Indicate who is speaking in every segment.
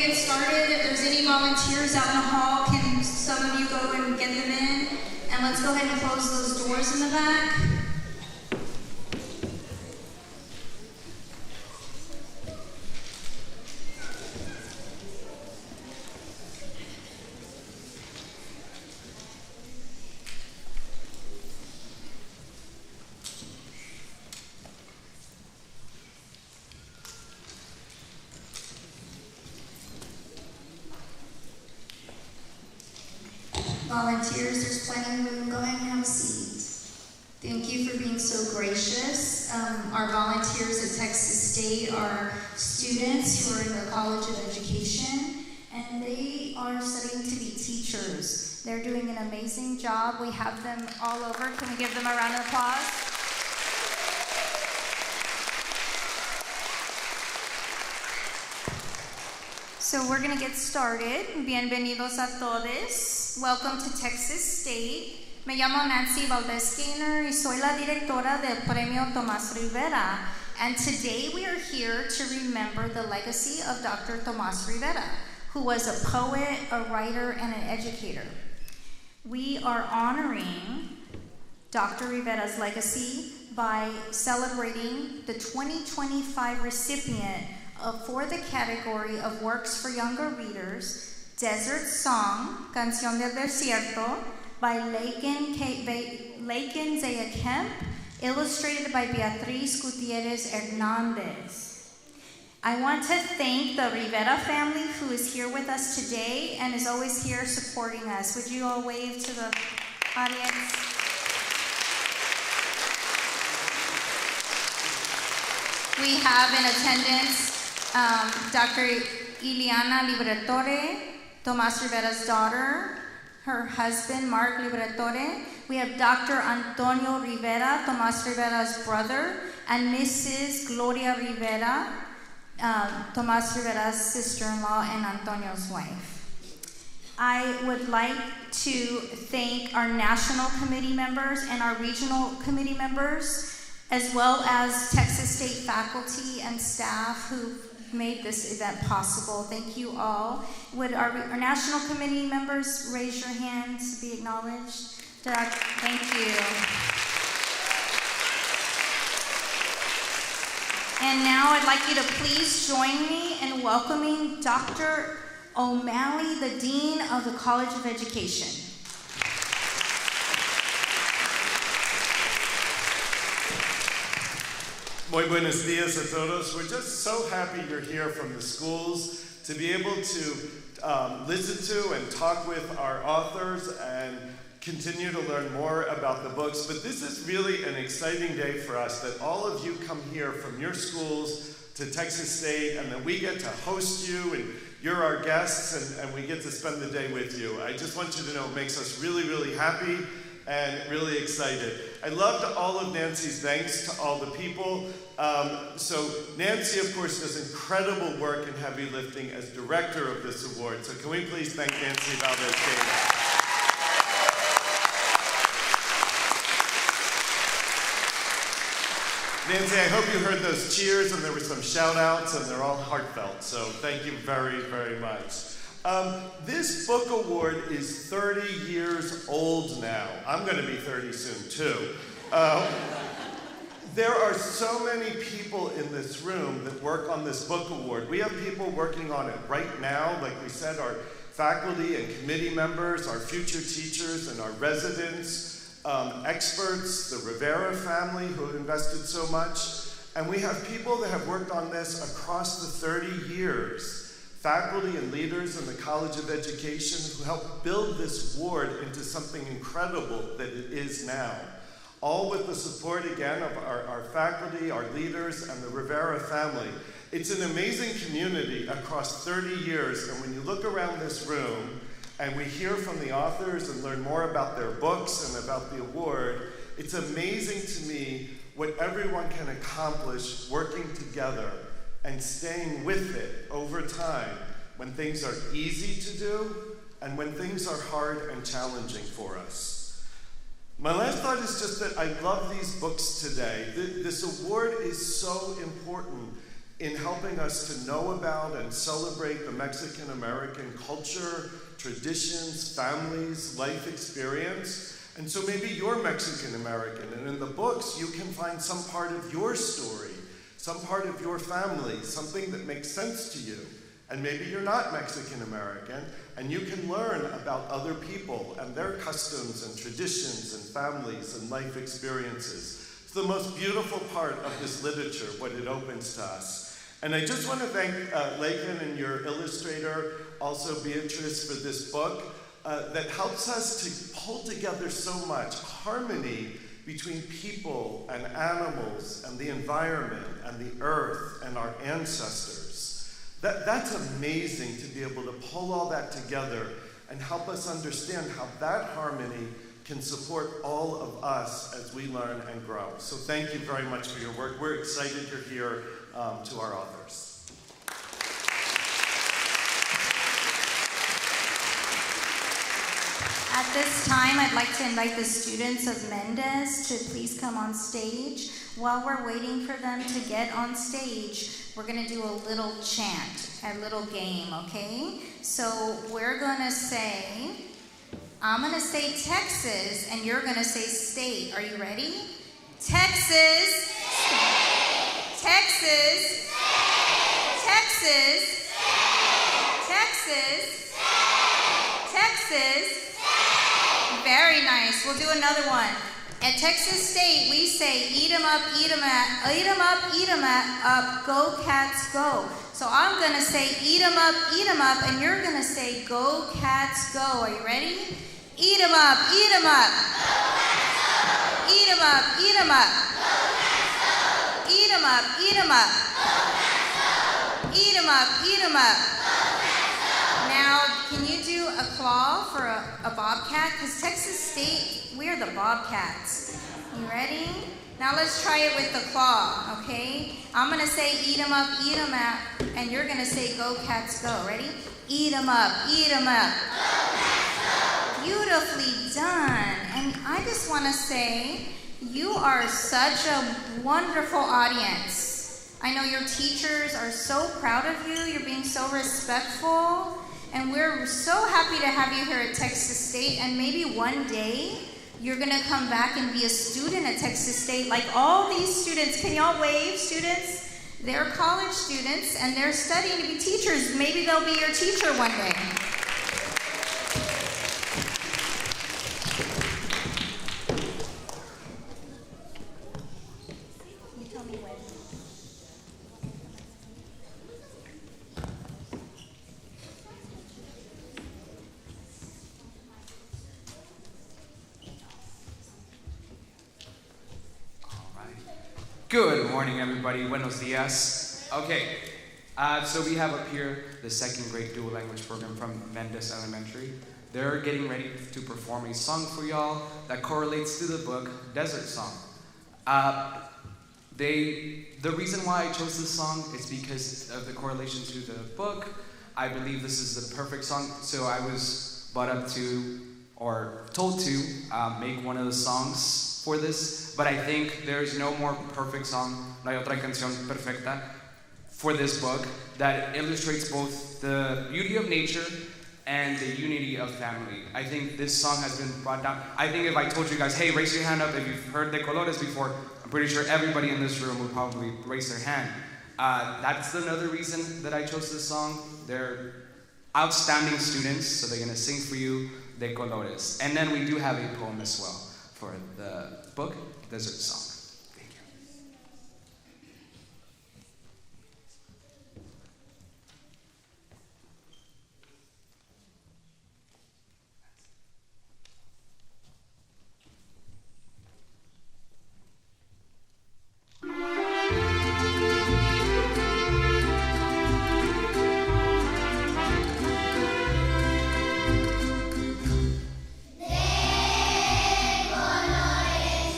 Speaker 1: get started. If there's any volunteers out in the hall, can some of you go and get them in? And let's go ahead and close those doors in the back. Volunteers, there's plenty of room. Go ahead and have a seat. Thank you for being so gracious. Our volunteers at Texas State are students who are in the College of Education, and they are studying to be teachers. They're doing an amazing job. We have them all over. Can we give them a round of applause? So we're going to get started. Bienvenidos a todos. Welcome to Texas State. Me llamo Nancy Valdez-Gaynor y soy la directora del Premio Tomás Rivera. And today we are here to remember the legacy of Dr. Tomás Rivera, who was a poet, a writer, and an educator. We are honoring Dr. Rivera's legacy by celebrating the 2025 recipient for the category of Works for Younger Readers, Desert Song, Canción del Desierto, by Laekan Zea Kemp, illustrated by Beatriz Gutiérrez Hernández. I want to thank the Rivera family who is here with us today and is always here supporting us. Would you all wave to the audience? We have in attendance Dr. Ileana Libratore, Tomás Rivera's daughter, her husband, Mark Libratore. We have Dr. Antonio Rivera, Tomás Rivera's brother, and Mrs. Gloria Rivera, Tomás Rivera's sister-in-law and Antonio's wife. I would like to thank our national committee members and our regional committee members, as well as Texas State faculty and staff who made this event possible. Thank you all. Would our national committee members raise your hands to be acknowledged? Thank you. And now I'd like you to please join me in welcoming Dr. O'Malley, the Dean of the College of Education.
Speaker 2: Muy buenos dias a todos. We're just so happy you're here from the schools to be able to listen to and talk with our authors and continue to learn more about the books. But this is really an exciting day for us that all of you come here from your schools to Texas State and that we get to host you and you're our guests and we get to spend the day with you. I just want you to know it makes us really, really happy and really excited. I loved all of Nancy's thanks to all the people. So Nancy, of course, does incredible work in heavy lifting as director of this award. So can we please thank Nancy Valdez-Gaynor. Nancy, I hope you heard those cheers and there were some shout outs and they're all heartfelt. So thank you very, very much. This book award is 30 years old now. I'm going to be 30 soon, too. There are so many people in this room that work on this book award. We have people working on it right now. Like we said, our faculty and committee members, our future teachers and our residents, experts, the Rivera family who have invested so much. And we have people that have worked on this across the 30 years. Faculty and leaders in the College of Education who helped build this award into something incredible that it is now. All with the support, again, of our faculty, our leaders, and the Rivera family. It's an amazing community across 30 years, and when you look around this room and we hear from the authors and learn more about their books and about the award, it's amazing to me what everyone can accomplish working together and staying with it over time when things are easy to do and when things are hard and challenging for us. My last thought is just that I love these books today. This award is so important in helping us to know about and celebrate the Mexican American culture, traditions, families, life experience. And so maybe you're Mexican American, and in the books you can find some part of your story, some part of your family, something that makes sense to you. And maybe you're not Mexican American, and you can learn about other people and their customs and traditions and families and life experiences. It's the most beautiful part of this literature, what it opens to us. And I just want to thank Laekan and your illustrator, also Beatriz, for this book that helps us to pull together so much harmony between people and animals and the environment and the earth and our ancestors. That's amazing to be able to pull all that together and help us understand how that harmony can support all of us as we learn and grow. So thank you very much for your work. We're excited you're here to our authors.
Speaker 1: At this time, I'd like to invite the students of Hernández to please come on stage. While we're waiting for them to get on stage, we're going to do a little chant, a little game, okay? So we're going to say, I'm going to say Texas, and you're going to say state. Are you ready? Texas. State. Texas. State. Texas. State. Texas. State. Texas. Very nice. We'll do another one. At Texas State, we say, eat 'em up, eat 'em up, go Cats, go. So I'm going to say, eat 'em up, and you're going to say, go Cats, go. Are you ready? Eat 'em up, eat 'em up. Eat 'em up, eat 'em up. Eat 'em up, eat 'em up. Eat 'em up, eat 'em up. Now, can you do a claw for a bobcat? Because Texas State, we're the Bobcats. You ready? Now let's try it with the claw, okay? I'm going to say eat 'em up, and you're going to say go Cats, go. Ready? Eat 'em up, eat 'em up. Beautifully done. And I just want to say, you are such a wonderful audience. I know your teachers are so proud of you. You're being so respectful. And we're so happy to have you here at Texas State. And maybe one day, you're going to come back and be a student at Texas State like all these students. Can y'all wave, students? They're college students, and they're studying to be teachers. Maybe they'll be your teacher one day. You tell me when.
Speaker 3: Good morning, everybody. Buenos dias. Okay, so we have up here the second grade dual language program from Hernández Elementary. They're getting ready to perform a song for y'all that correlates to the book Desert Song. The reason why I chose this song is because of the correlation to the book. I believe this is the perfect song, so I was brought up to, or told to, make one of the songs for this, but I think there's no more perfect song, no hay otra canción perfecta, for this book that illustrates both the beauty of nature and the unity of family. I think this song has been brought down. I think if I told you guys, hey, raise your hand up if you've heard De Colores before, I'm pretty sure everybody in this room would probably raise their hand. That's another reason that I chose this song. They're outstanding students, so they're gonna sing for you De Colores. And then we do have a poem as well for the book, Desert Song. Thank you.
Speaker 4: De colores,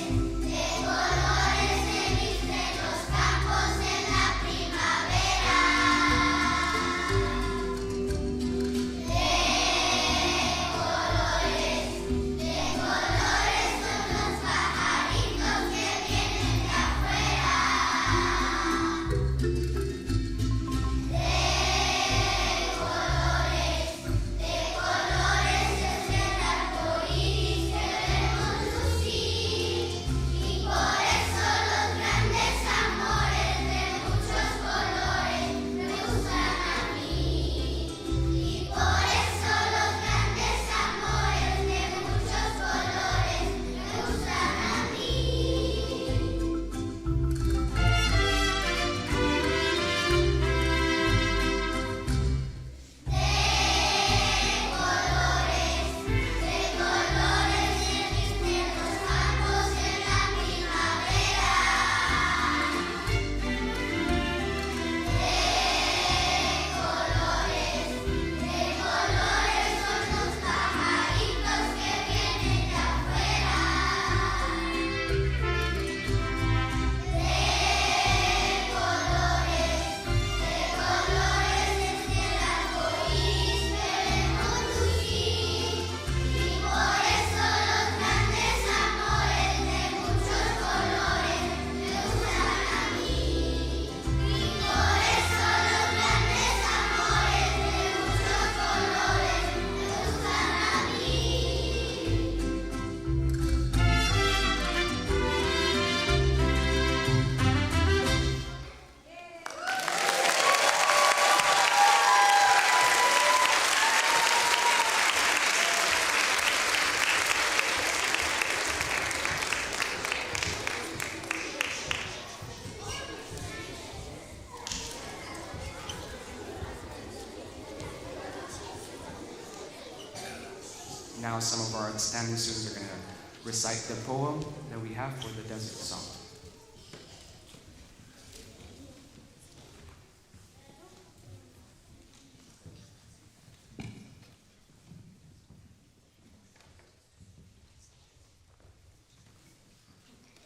Speaker 3: Now some of our outstanding students are going to recite the poem that we have for the desert song.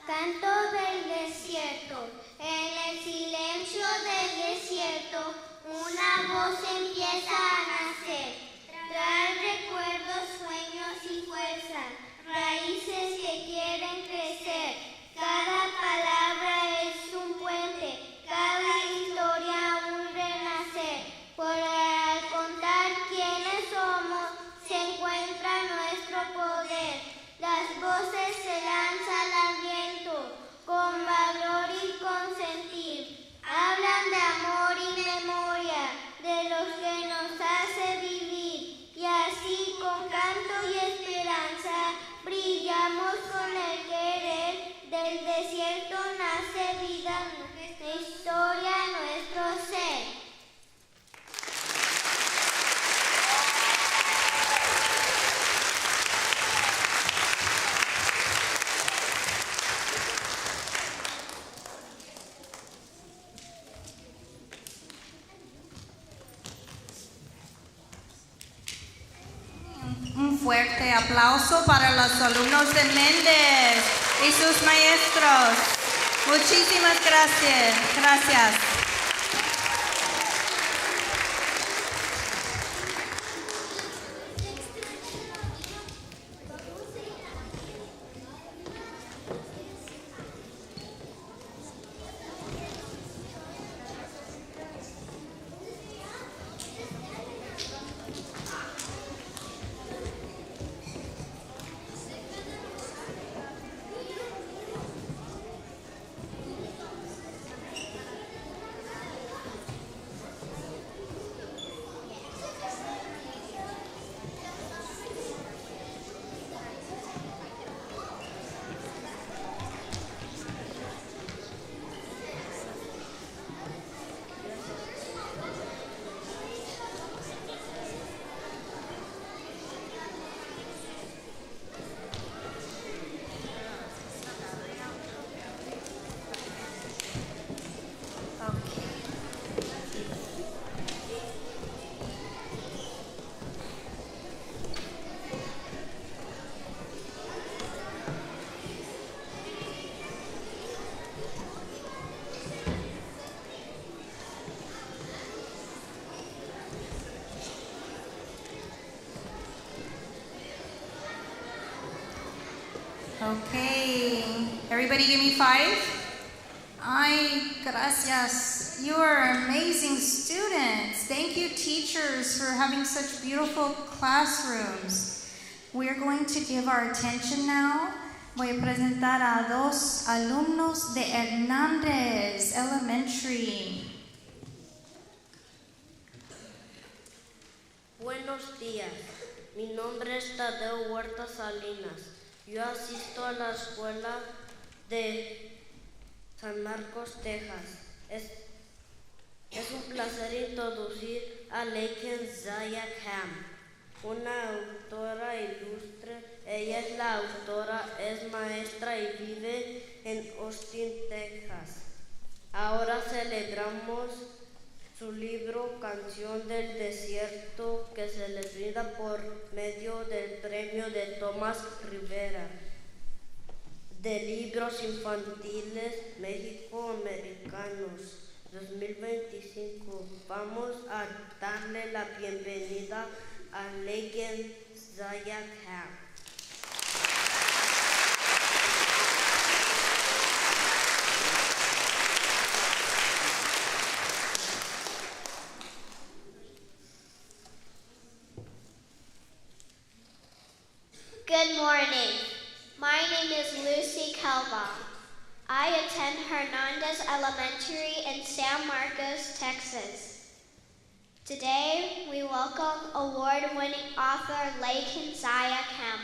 Speaker 4: Canto del desierto, en el silencio del desierto, una voz empieza a nacer. Trae recuerdos, sueños y fuerza, raíces que quieren crecer. Cada palabra es un puente, cada historia un renacer. Por al contar quiénes somos, se encuentra nuestro poder. Las voces se lanzan al viento, con valor y con sentir. Hablan de amor y memoria, de los que nos hace vivir. Y así con canto y esperanza, brillamos con el querer. Del desierto nace vida, nuestra historia, nuestro ser.
Speaker 1: Un fuerte aplauso para los alumnos de Méndez y sus maestros. Muchísimas gracias. Gracias. Okay, everybody give me 5. Ay, gracias. You are amazing students. Thank you, teachers, for having such beautiful classrooms. We are going to give our attention now. Voy a presentar a 2 alumnos de Hernández Elementary.
Speaker 5: Buenos días. Mi nombre es Tadeo Huerta Salinas. Yo asisto a la escuela de San Marcos, Texas. Es un placer introducir a Laekan Zea Kemp, una autora ilustre. Ella es la autora, es maestra y vive en Austin, Texas. Ahora celebramos su libro Canción del Desierto, que se les brinda por medio del premio de Tomás Rivera de libros infantiles México-Americanos 2025. Vamos a darle la bienvenida a Laekan Zea Kemp.
Speaker 4: Good morning. My name is Lucy Calva. I attend Hernández Elementary in San Marcos, Texas. Today, we welcome award-winning author Laekan Zea Kemp.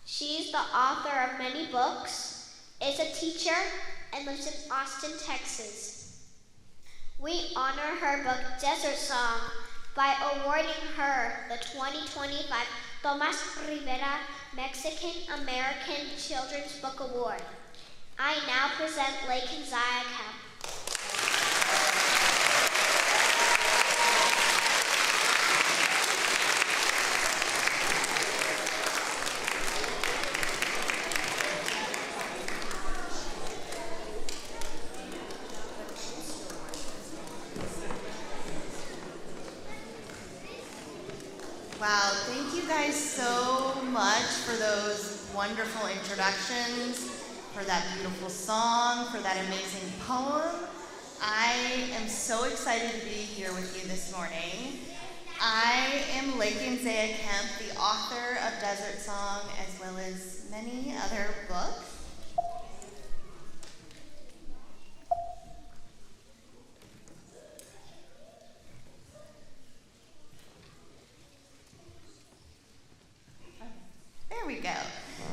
Speaker 4: She's the author of many books, is a teacher, and lives in Austin, Texas. We honor her book Desert Song by awarding her the 2025 Tomás Rivera Mexican American Children's Book Award. I now present Laekan Zea Kemp.
Speaker 6: Wow, thank you guys so much for those wonderful introductions, for that beautiful song, for that amazing poem. I am so excited to be here with you this morning. I am Laekan Zea Kemp, the author of Desert Song, as well as many other books. There we go.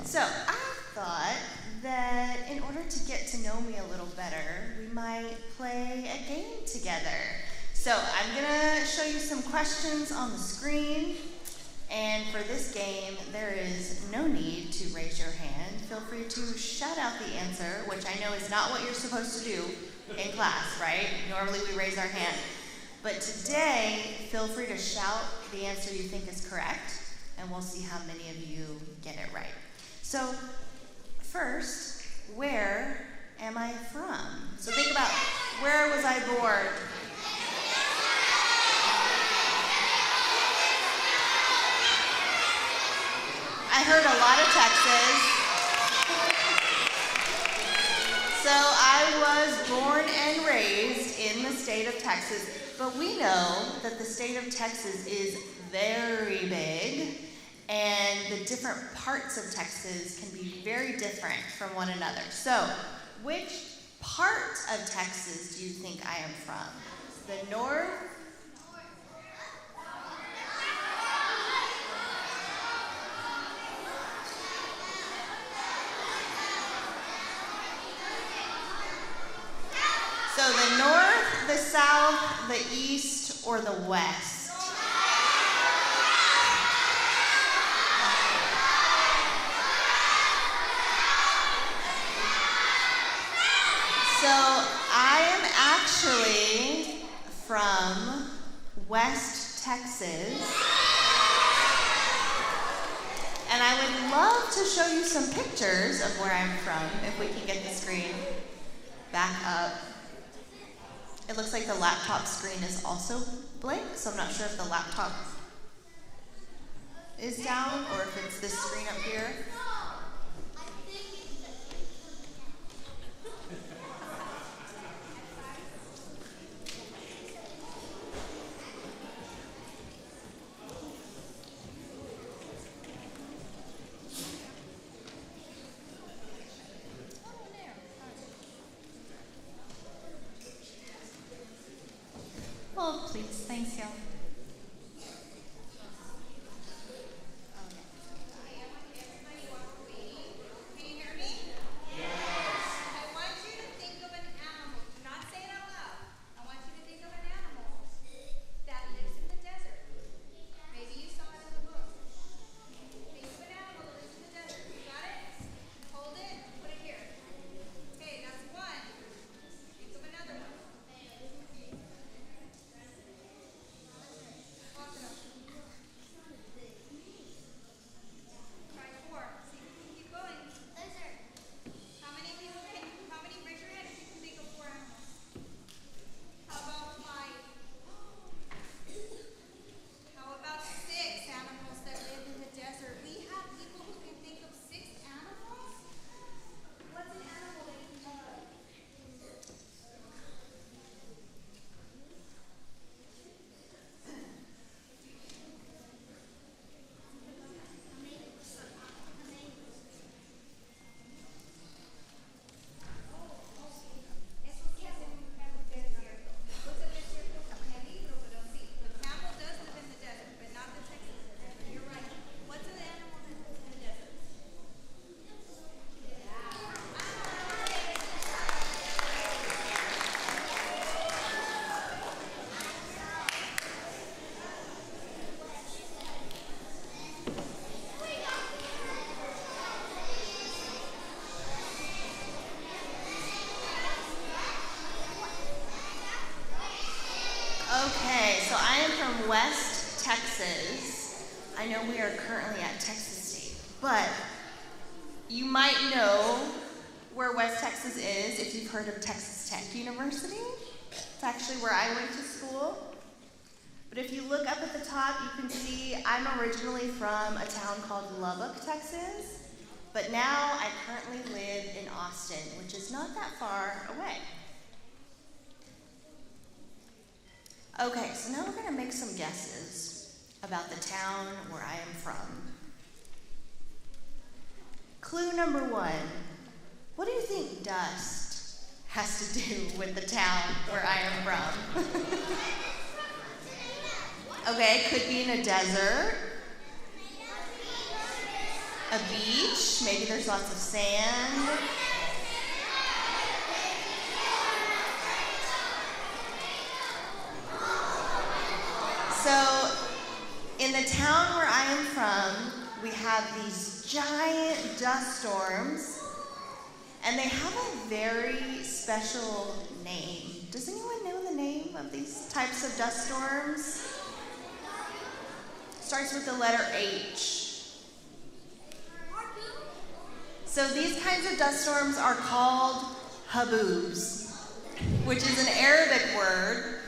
Speaker 6: So I thought that in order to get to know me a little better, we might play a game together. So I'm gonna show you some questions on the screen. And for this game, there is no need to raise your hand. Feel free to shout out the answer, which I know is not what you're supposed to do in class, right? Normally we raise our hand. But today, feel free to shout the answer you think is correct, and we'll see how many of you get it right. So first, where am I from? So think about, where was I born? I heard a lot of Texas. So I was born and raised in the state of Texas, but we know that the state of Texas is very big, and the different parts of Texas can be very different from one another. So, which part of Texas do you think I am from? The north? So the north, the south, the east, or the west? So I am actually from West Texas, and I would love to show you some pictures of where I'm from, if we can get the screen back up. It looks like the laptop screen is also blank, so I'm not sure if the laptop is down or if it's this screen up here.
Speaker 1: Oh, please, thanks, y'all.
Speaker 6: Texas, I know we are currently at Texas State, but you might know where West Texas is if you've heard of Texas Tech University. It's actually where I went to school. But if you look up at the top, you can see I'm originally from a town called Lubbock, Texas, but now I currently live in Austin, which is not that far away. Okay, so now we're going to make some guesses about the town where I am from. Clue number 1. What do you think dust has to do with the town where I am from? Okay, could be in a desert, a beach, maybe there's lots of sand. So, in the town where I am from, we have these giant dust storms, and they have a very special name. Does anyone know the name of these types of dust storms? Starts with the letter H. So these kinds of dust storms are called haboobs, which is an Arabic word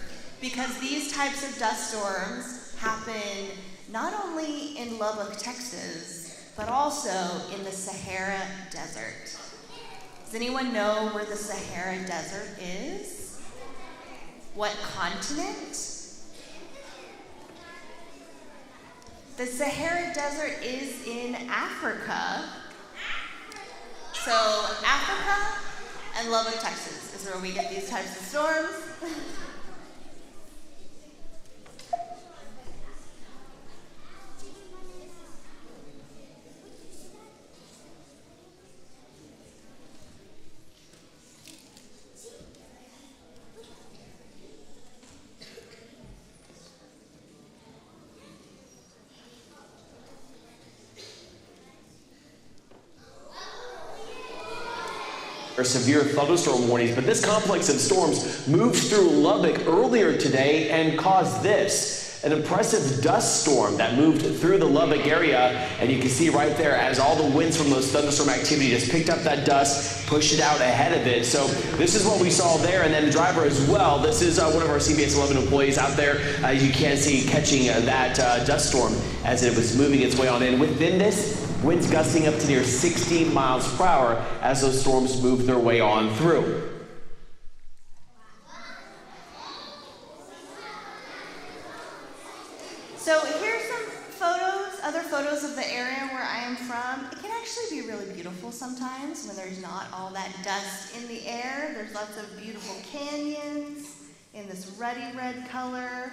Speaker 6: because these types of dust storms happen not only in Lubbock, Texas, but also in the Sahara Desert. Does anyone know where the Sahara Desert is? What continent? The Sahara Desert is in Africa. So Africa and Lubbock, Texas is where we get these types of storms.
Speaker 7: Severe thunderstorm warnings, but this complex of storms moved through Lubbock earlier today and caused this, an impressive dust storm that moved through the Lubbock area, and you can see right there as all the winds from those thunderstorm activity just picked up that dust, pushed it out ahead of it. So this is what we saw there, and then the driver as well. This is one of our CBS 11 employees out there, as you can see, catching that dust storm as it was moving its way on in. Within this, winds gusting up to near 60 miles per hour as those storms move their way on through.
Speaker 6: So here's some photos, other photos of the area where I am from. It can actually be really beautiful sometimes when there's not all that dust in the air. There's lots of beautiful canyons in this ruddy red color.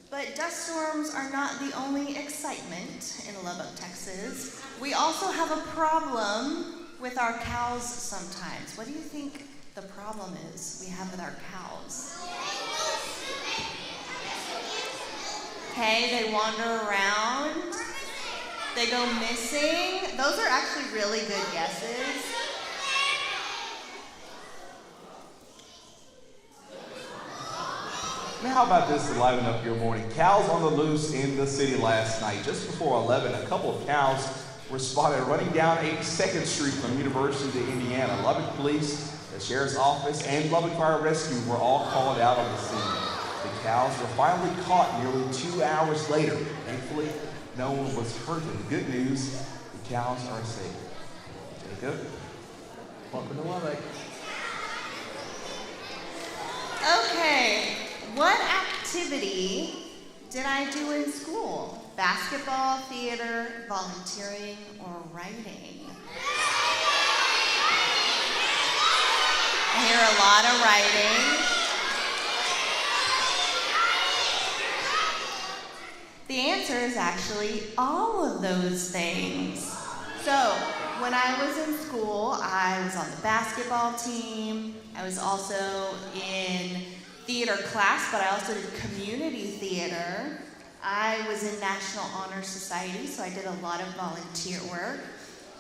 Speaker 6: But dust storms are not the only excitement in Lubbock, Texas. We also have a problem with our cows sometimes. What do you think the problem is we have with our cows? Okay, they wander around. They go missing. Those are actually really good guesses.
Speaker 8: Now, how about this to liven up your morning? Cows on the loose in the city last night. Just before 11, a couple of cows were spotted running down 82nd Street from University to Indiana. Lubbock Police, the Sheriff's Office, and Lubbock Fire Rescue were all called out on the scene. The cows were finally caught nearly 2 hours later. Thankfully, no one was hurt. And the good news, the cows are safe. Jacob, welcome to Lubbock.
Speaker 6: Okay. What activity did I do in school? Basketball, theater, volunteering, or writing? I hear a lot of writing. The answer is actually all of those things. So, when I was in school, I was on the basketball team. I was also in theater class, but I also did community theater. I was in National Honor Society, so I did a lot of volunteer work.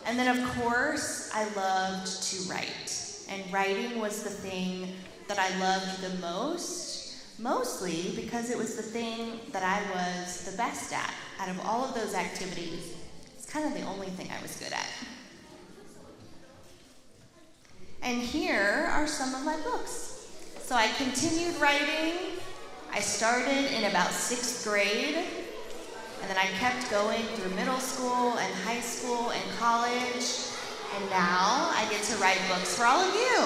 Speaker 6: And then, of course, I loved to write. And writing was the thing that I loved the most. mostly because it was the thing that I was the best at. Out of all of those activities, it's kind of the only thing I was good at. And here are some of my books. So I continued writing. I started in about 6th grade, and then I kept going through middle school and high school and college, and now I get to write books for all of you.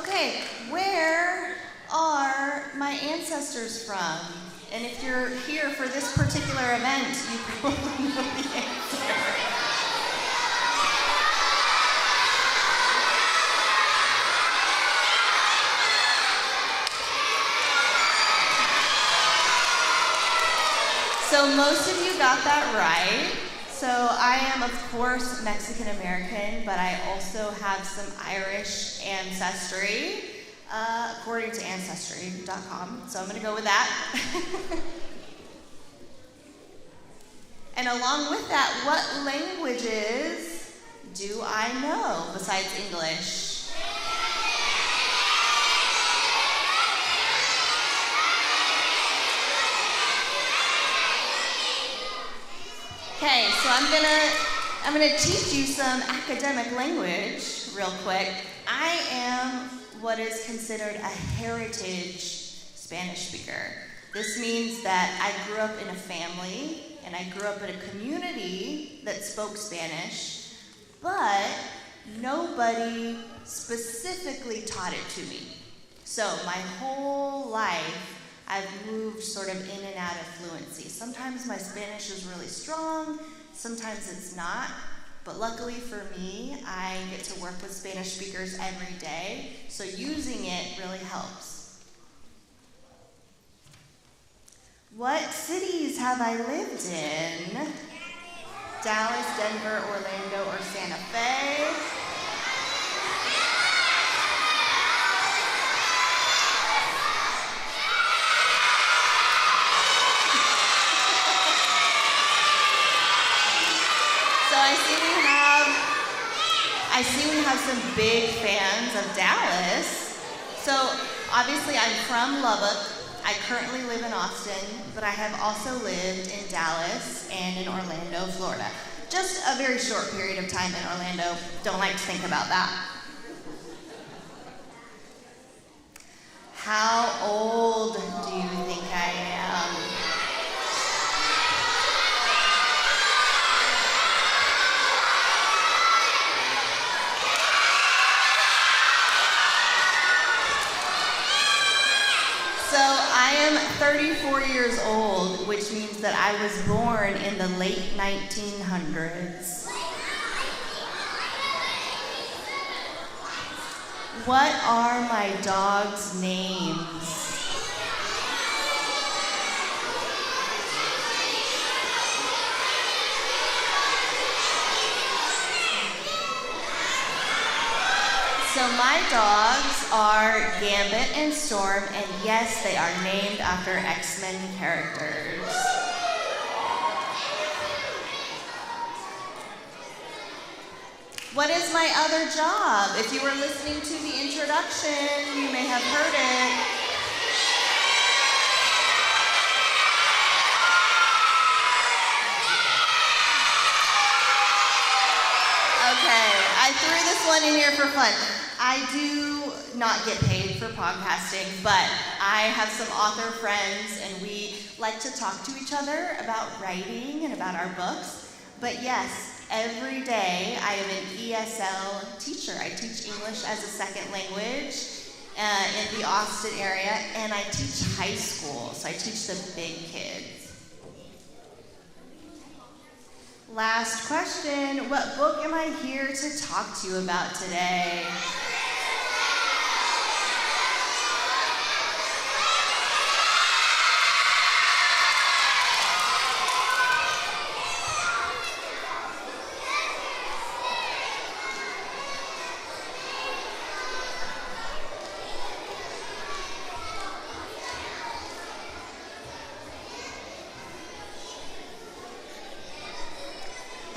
Speaker 6: Okay, where are my ancestors from? And if you're here for this particular event, you probably know the answer. So most of you got that right. So I am, of course, Mexican American, but I also have some Irish ancestry, according to Ancestry.com. So I'm going to go with that. And along with that, what languages do I know besides English? Okay, so I'm gonna teach you some academic language real quick. I am what is considered a heritage Spanish speaker. This means that I grew up in a family and I grew up in a community that spoke Spanish, but nobody specifically taught it to me. So my whole life, I've moved sort of in and out of fluency. Sometimes my Spanish is really strong, sometimes it's not, but luckily for me, I get to work with Spanish speakers every day, so using it really helps. What cities have I lived in? Dallas, Denver, Orlando, or Santa Fe? I see we have some big fans of Dallas. So obviously I'm from Lubbock. I currently live in Austin, but I have also lived in Dallas and in Orlando, Florida. Just a very short period of time in Orlando. Don't like to think about that. How old do you think I am? So I am 34 years old, which means that I was born in the late 1900s. What are my dogs' names? So my dogs are Gambit and Storm, and yes, they are named after X-Men characters. What is my other job? If you were listening to the introduction, you may have heard it. Okay, I threw this one in here for fun. I do not get paid for podcasting, but I have some author friends and we like to talk to each other about writing and about our books. But yes, every day I am an ESL teacher. I teach English as a second language in the Austin area, and I teach high school, so I teach the big kids. Last question, what book am I here to talk to you about today?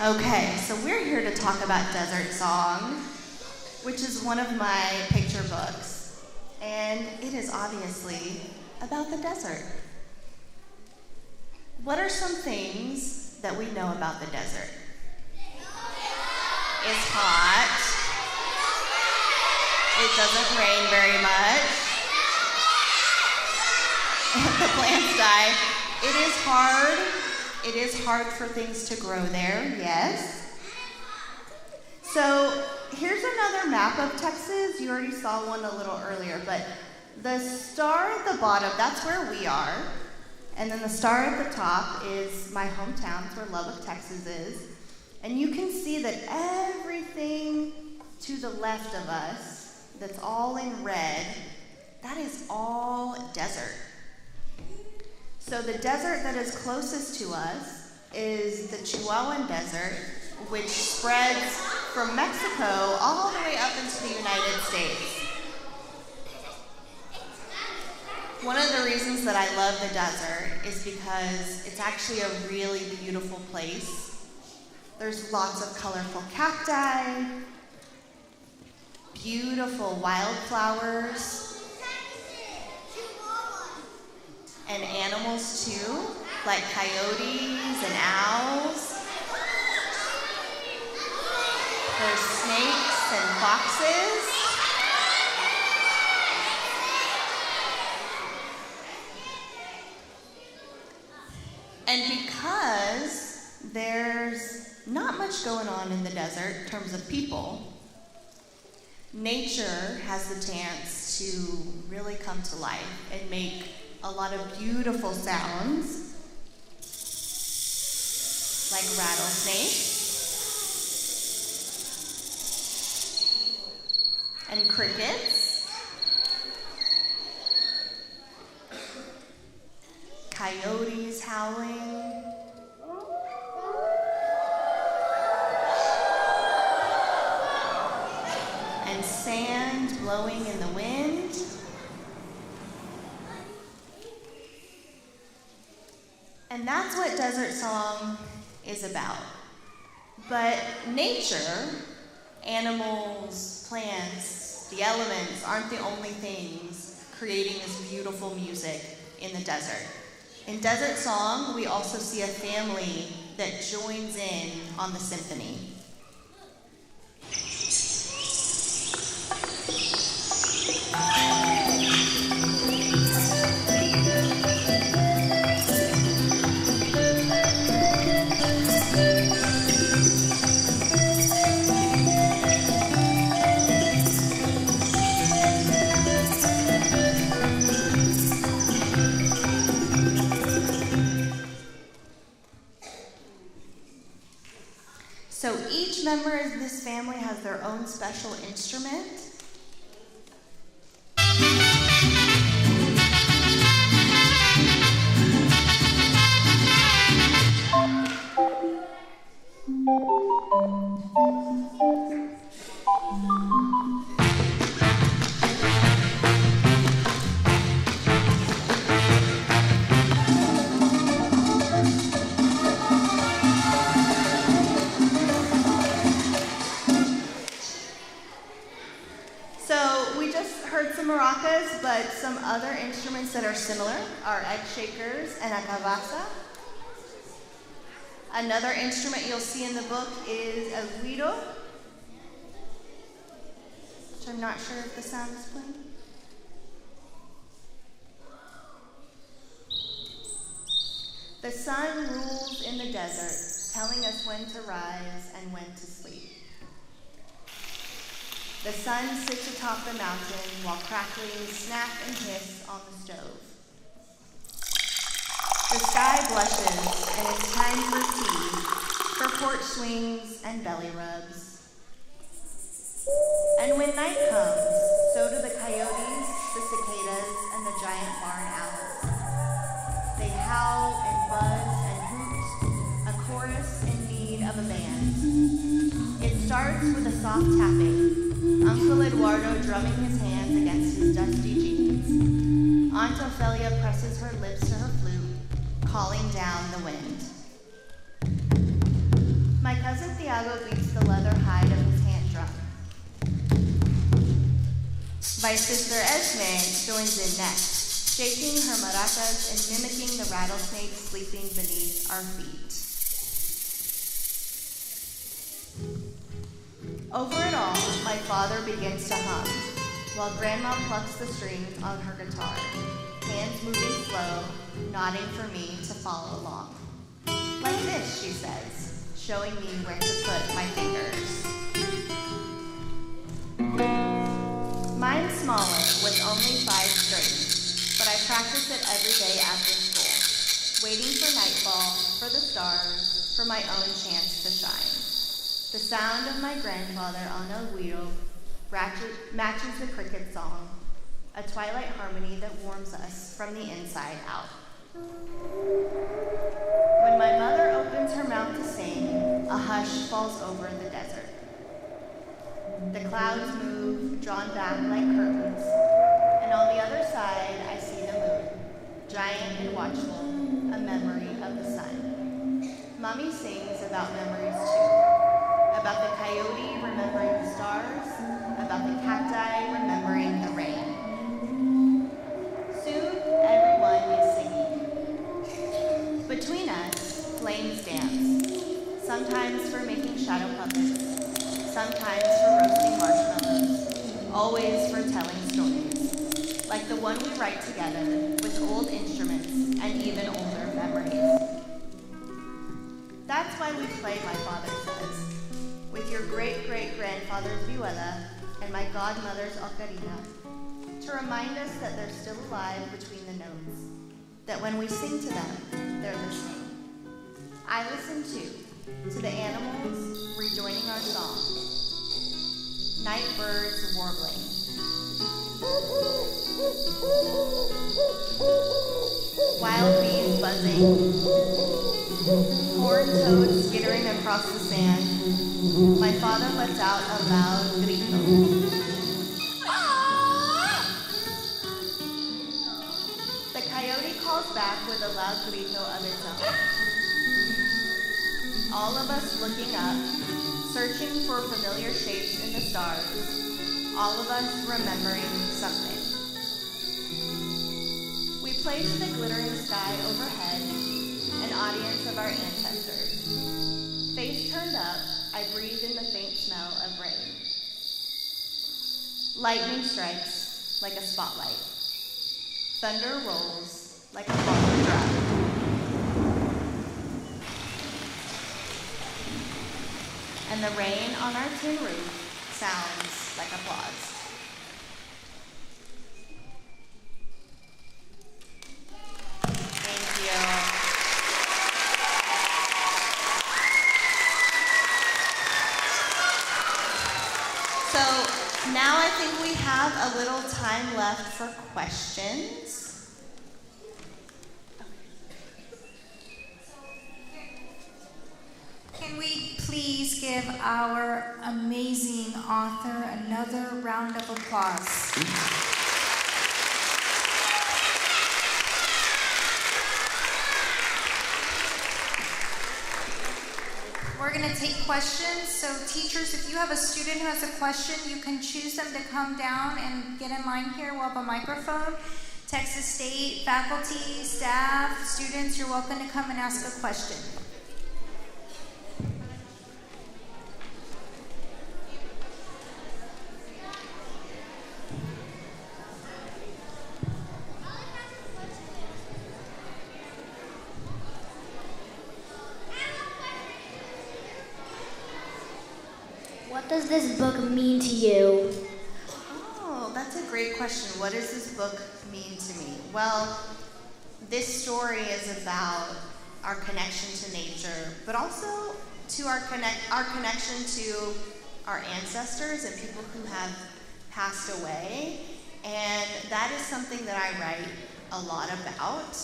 Speaker 6: Okay, so we're here to talk about Desert Song, which is one of my picture books. and it is obviously about the desert. What are some things that we know about the desert? It's hot. It doesn't rain very much. The plants die. It is hard. It is hard for things to grow there, yes. So here's another map of Texas. You already saw one a little earlier, but the star at the bottom, that's where we are. And then the star at the top is my hometown. It's where Lubbock, Texas is. And you can see that everything to the left of us, that's all in red, that is all desert. So the desert that is closest to us is the Chihuahuan Desert, which spreads from Mexico all the way up into the United States. One of the reasons that I love the desert is because it's actually a really beautiful place. There's lots of colorful cacti, beautiful wildflowers, and animals too, like coyotes and owls. There's snakes and foxes. And because there's not much going on in the desert in terms of people, nature has the chance to really come to life and make a lot of beautiful sounds, like rattlesnakes and crickets, coyotes howling, and sand blowing in the wind. And that's what Desert Song is about. But nature, animals, plants, the elements aren't the only things creating this beautiful music in the desert. In Desert Song, we also see a family that joins in on the symphony. So each member of this family has their own special instrument. Maracas, but some other instruments that are similar are egg shakers and a cabasa. Another instrument you'll see in the book is a guiro, which I'm not sure if the sound is playing. The sun rules in the desert, telling us when to rise and when to sleep. The sun sits atop the mountain while cracklings snap and hiss on the stove. The sky blushes, and it's time for tea, for porch swings and belly rubs. And when night comes, so do the coyotes, the cicadas, and the giant barn owls. They howl and buzz and hoot, a chorus in need of a band. It starts with a soft tapping, Uncle Eduardo drumming his hands against his dusty jeans. Aunt Ophelia presses her lips to her flute, calling down the wind. My cousin Thiago beats the leather hide of his hand drum. Vice Sister Esme joins in next, shaking her maracas and mimicking the rattlesnake sleeping beneath our feet. Over it all, my father begins to hum, while Grandma plucks the strings on her guitar, hands moving slow, nodding for me to follow along. Like this, she says, showing me where to put my fingers. Mine's smaller, with only 5 strings, but I practice it every day after school, waiting for nightfall, for the stars, for my own chance to shine. The sound of my grandfather on el güiro matches the cricket song, a twilight harmony that warms us from the inside out. When my mother opens her mouth to sing, a hush falls over the desert. The clouds move, drawn back like curtains, and on the other side I see the moon, giant and watchful, a memory of the sun. Mommy sings about memories too. About the coyote remembering the stars, about the cacti remembering the rain. Soon, everyone is singing. Between us, flames dance, sometimes for making shadow puppets, sometimes for roasting marshmallows, always for telling stories, like the one we write together with old instruments and even older memories. That's why we play, my father says, with your great-great-grandfather's vihuela and my godmother's ocarina, to remind us that they're still alive between the notes, that when we sing to them, they're listening. I listen too, to the animals rejoining our song. Night birds warbling. Wild bees buzzing. Horned toads skittering across the sand. My father lets out a loud grito. The coyote calls back with a loud grito of its own. All of us looking up, searching for familiar shapes in the stars, all of us remembering something. We place the glittering sky overhead, an audience of our ancestors. Face turned up, I breathe in the faint smell of rain. Lightning strikes like a spotlight. Thunder rolls like a falling drum. And the rain on our tin roof sounds like applause. Thank you. So now I think we have a little time left for questions.
Speaker 1: Can we please give our amazing author another round of applause? We're going to take questions. So teachers, if you have a student who has a question, you can choose them to come down and get in line here. We'll have a microphone. Texas State, faculty, staff, students, you're welcome to come and ask a question.
Speaker 4: What does this book mean to you?
Speaker 6: Oh, that's a great question. What does this book mean to me? Well, this story is about our connection to nature, but also to our connection to our ancestors and people who have passed away. And that is something that I write a lot about.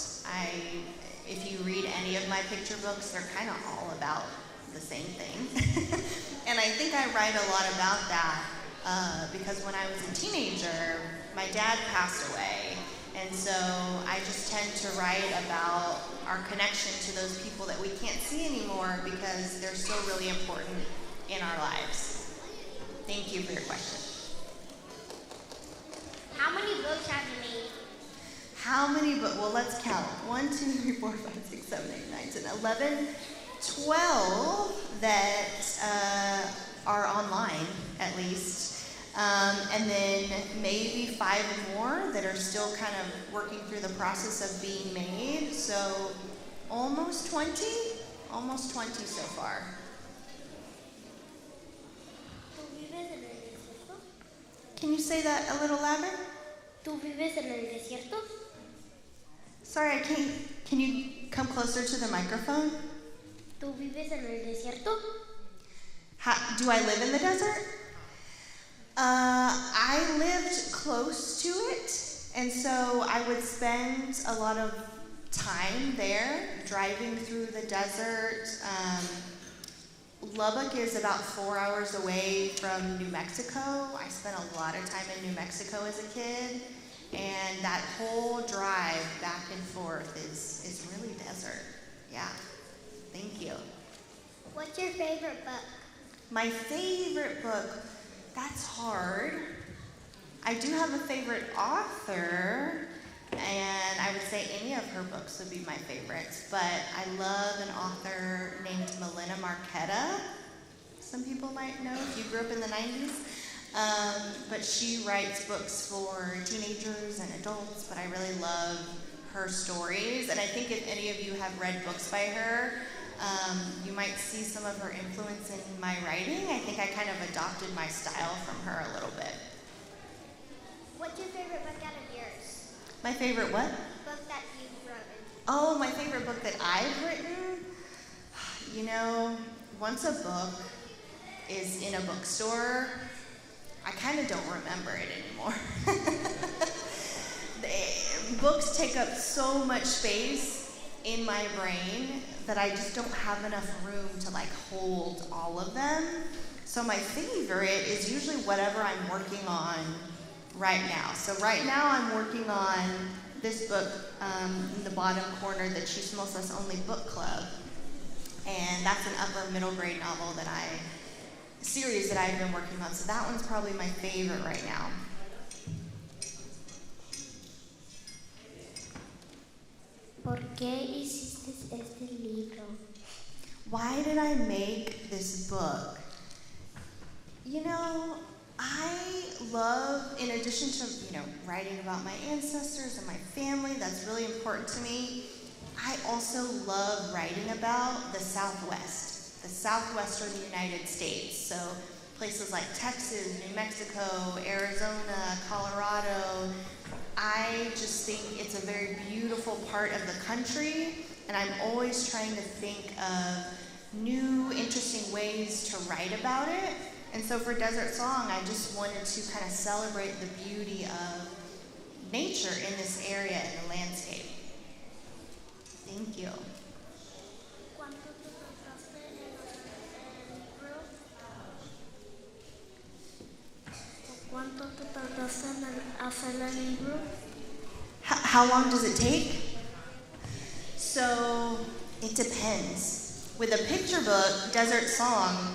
Speaker 6: If you read any of my picture books, they're kind of all about the same thing. And I think I write a lot about that because when I was a teenager, my dad passed away. And so I just tend to write about our connection to those people that we can't see anymore because they're still really important in our lives. Thank you for your question.
Speaker 4: How many books have you made?
Speaker 6: How many books? Well, let's count. 1, 2, 3, 4, 5, 6, 7, 8, 9, 10, 11, 12 that are online, at least. And then maybe 5 more that are still kind of working through the process of being made. So almost 20? Almost 20 so far. Can you say that a little louder?
Speaker 4: ¿Tú vives en el desierto?
Speaker 6: Sorry, I can't. Can you come closer to the microphone?
Speaker 4: ¿Tú vives en el desierto?
Speaker 6: Do I live in the desert? I lived close to it, and so I would spend a lot of time there, driving through the desert. Lubbock is about 4 hours away from New Mexico. I spent a lot of time in New Mexico as a kid, and that whole drive back and forth is really desert. Yeah, thank you.
Speaker 4: What's your favorite book?
Speaker 6: My favorite book, that's hard. I do have a favorite author, and I would say any of her books would be my favorites, but I love an author named Melina Marchetta. Some people might know if you grew up in the 90s. But she writes books for teenagers and adults, but I really love her stories. And I think if any of you have read books by her, you might see some of her influence in my writing. I think I kind of adopted my style from her a little bit.
Speaker 4: What's your favorite book out of yours?
Speaker 6: My favorite what?
Speaker 4: Book that you've written.
Speaker 6: Oh, my favorite book that I've written? You know, once a book is in a bookstore, I kind of don't remember it anymore. Books take up so much space in my brain that I just don't have enough room to like hold all of them. So my favorite is usually whatever I'm working on right now. So right now I'm working on this book in the bottom corner, the Chismosas Only Book Club. And that's an upper middle grade novel series that I've been working on. So that one's probably my favorite right now.
Speaker 4: ¿Por qué hiciste este libro?
Speaker 6: Why did I make this book? You know, I love, in addition to, writing about my ancestors and my family, that's really important to me, I also love writing about the Southwest, the southwestern United States. So places like Texas, New Mexico, Arizona, Colorado. I just think it's a very beautiful part of the country, and I'm always trying to think of new, interesting ways to write about it. And so for Desert Song, I just wanted to kind of celebrate the beauty of nature in this area and the landscape. Thank you.
Speaker 5: ¿Cuánto te tardaste en hacer el libro?
Speaker 6: How long does it take? So it depends. With a picture book, Desert Song,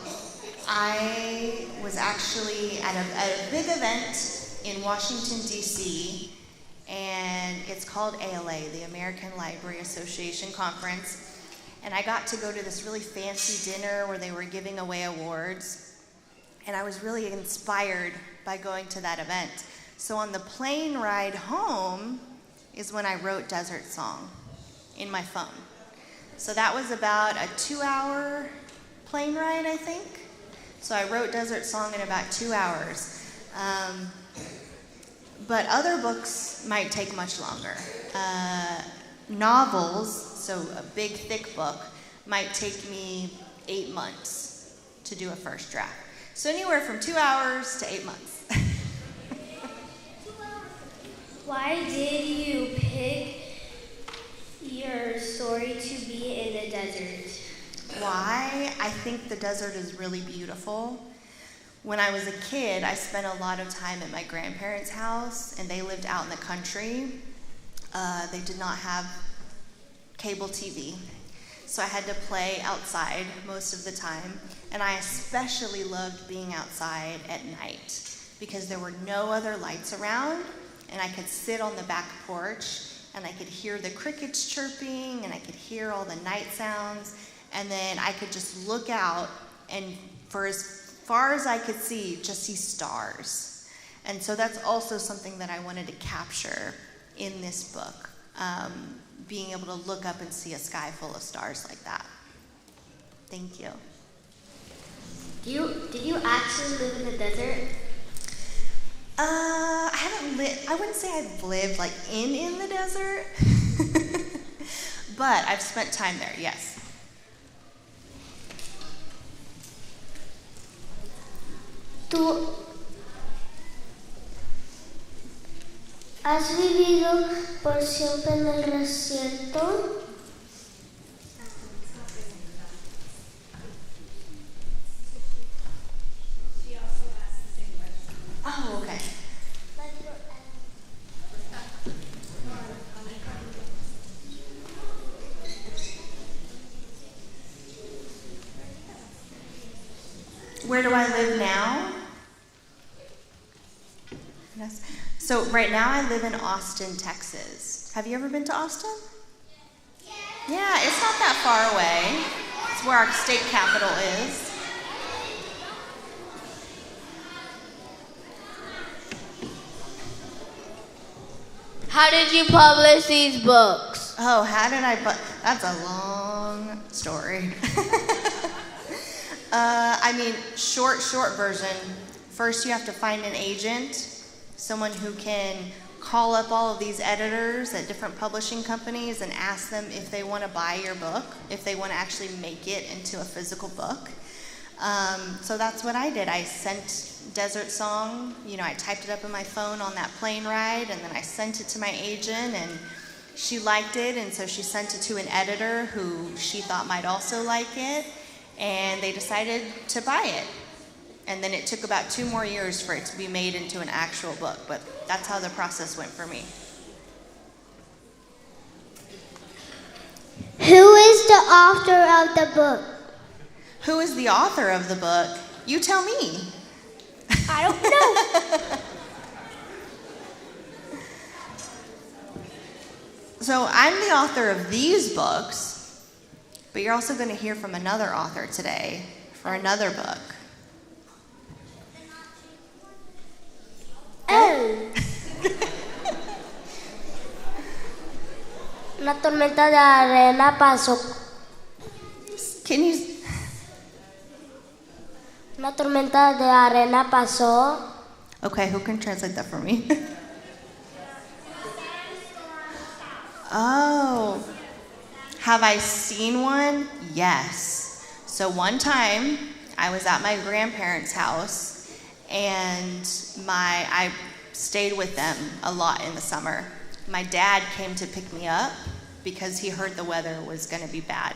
Speaker 6: I was actually at a big event in Washington, D.C., and it's called ALA, the American Library Association Conference. And I got to go to this really fancy dinner where they were giving away awards. And I was really inspired by going to that event. So on the plane ride home is when I wrote Desert Song in my phone. So that was about a 2-hour plane ride, I think. So I wrote Desert Song in about 2 hours. But other books might take much longer. Novels, so a big, thick book, might take me 8 months to do a first draft. So anywhere from 2 hours to 8 months.
Speaker 5: Why did you pick your story to be in the desert?
Speaker 6: Why? I think the desert is really beautiful. When I was a kid, I spent a lot of time at my grandparents' house, and they lived out in the country. They did not have cable TV, so I had to play outside most of the time. And I especially loved being outside at night because there were no other lights around, and I could sit on the back porch, and I could hear the crickets chirping, and I could hear all the night sounds, and then I could just look out, and for as far as I could see, just see stars. And so that's also something that I wanted to capture in this book, being able to look up and see a sky full of stars like that. Thank you.
Speaker 4: Did you actually live in the desert?
Speaker 6: I wouldn't say I've lived like in the desert, but I've spent time there, yes.
Speaker 4: ¿Tú has vivido por siempre en el desierto?
Speaker 6: Oh, okay. Where do I live now? Yes. So right now I live in Austin, Texas. Have you ever been to Austin? Yeah, it's not that far away. It's where our state capital is.
Speaker 4: How did you publish these books?
Speaker 6: Oh, how did I that's a long story. Short version. First you have to find an agent, someone who can call up all of these editors at different publishing companies and ask them if they want to buy your book, if they want to actually make it into a physical book. So that's what I did. I sent Desert Song, I typed it up in my phone on that plane ride, and then I sent it to my agent, and she liked it, and so she sent it to an editor who she thought might also like it, and they decided to buy it. And then it took about 2 more years for it to be made into an actual book, but that's how the process went for me.
Speaker 4: Who is the author of the book?
Speaker 6: Who is the author of the book? You tell me.
Speaker 4: I don't know.
Speaker 6: So I'm the author of these books, but you're also going to hear from another author today for another book.
Speaker 4: Oh. Una tormenta de arena pasó.
Speaker 6: Can you?
Speaker 4: Una tormenta de arena pasó.
Speaker 6: Okay, who can translate that for me? Oh, have I seen one? Yes. So one time I was at my grandparents' house, and I stayed with them a lot in the summer. My dad came to pick me up because he heard the weather was going to be bad.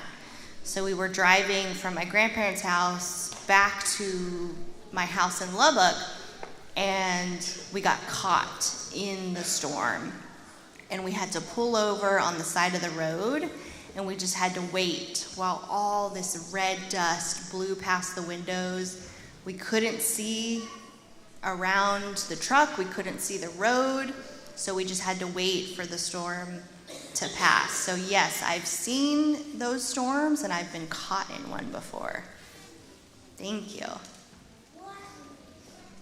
Speaker 6: So we were driving from my grandparents' house back to my house in Lubbock, and we got caught in the storm. And we had to pull over on the side of the road, and we just had to wait while all this red dust blew past the windows. We couldn't see around the truck, we couldn't see the road, so we just had to wait for the storm to pass. So yes, I've seen those storms, and I've been caught in one before. Thank you.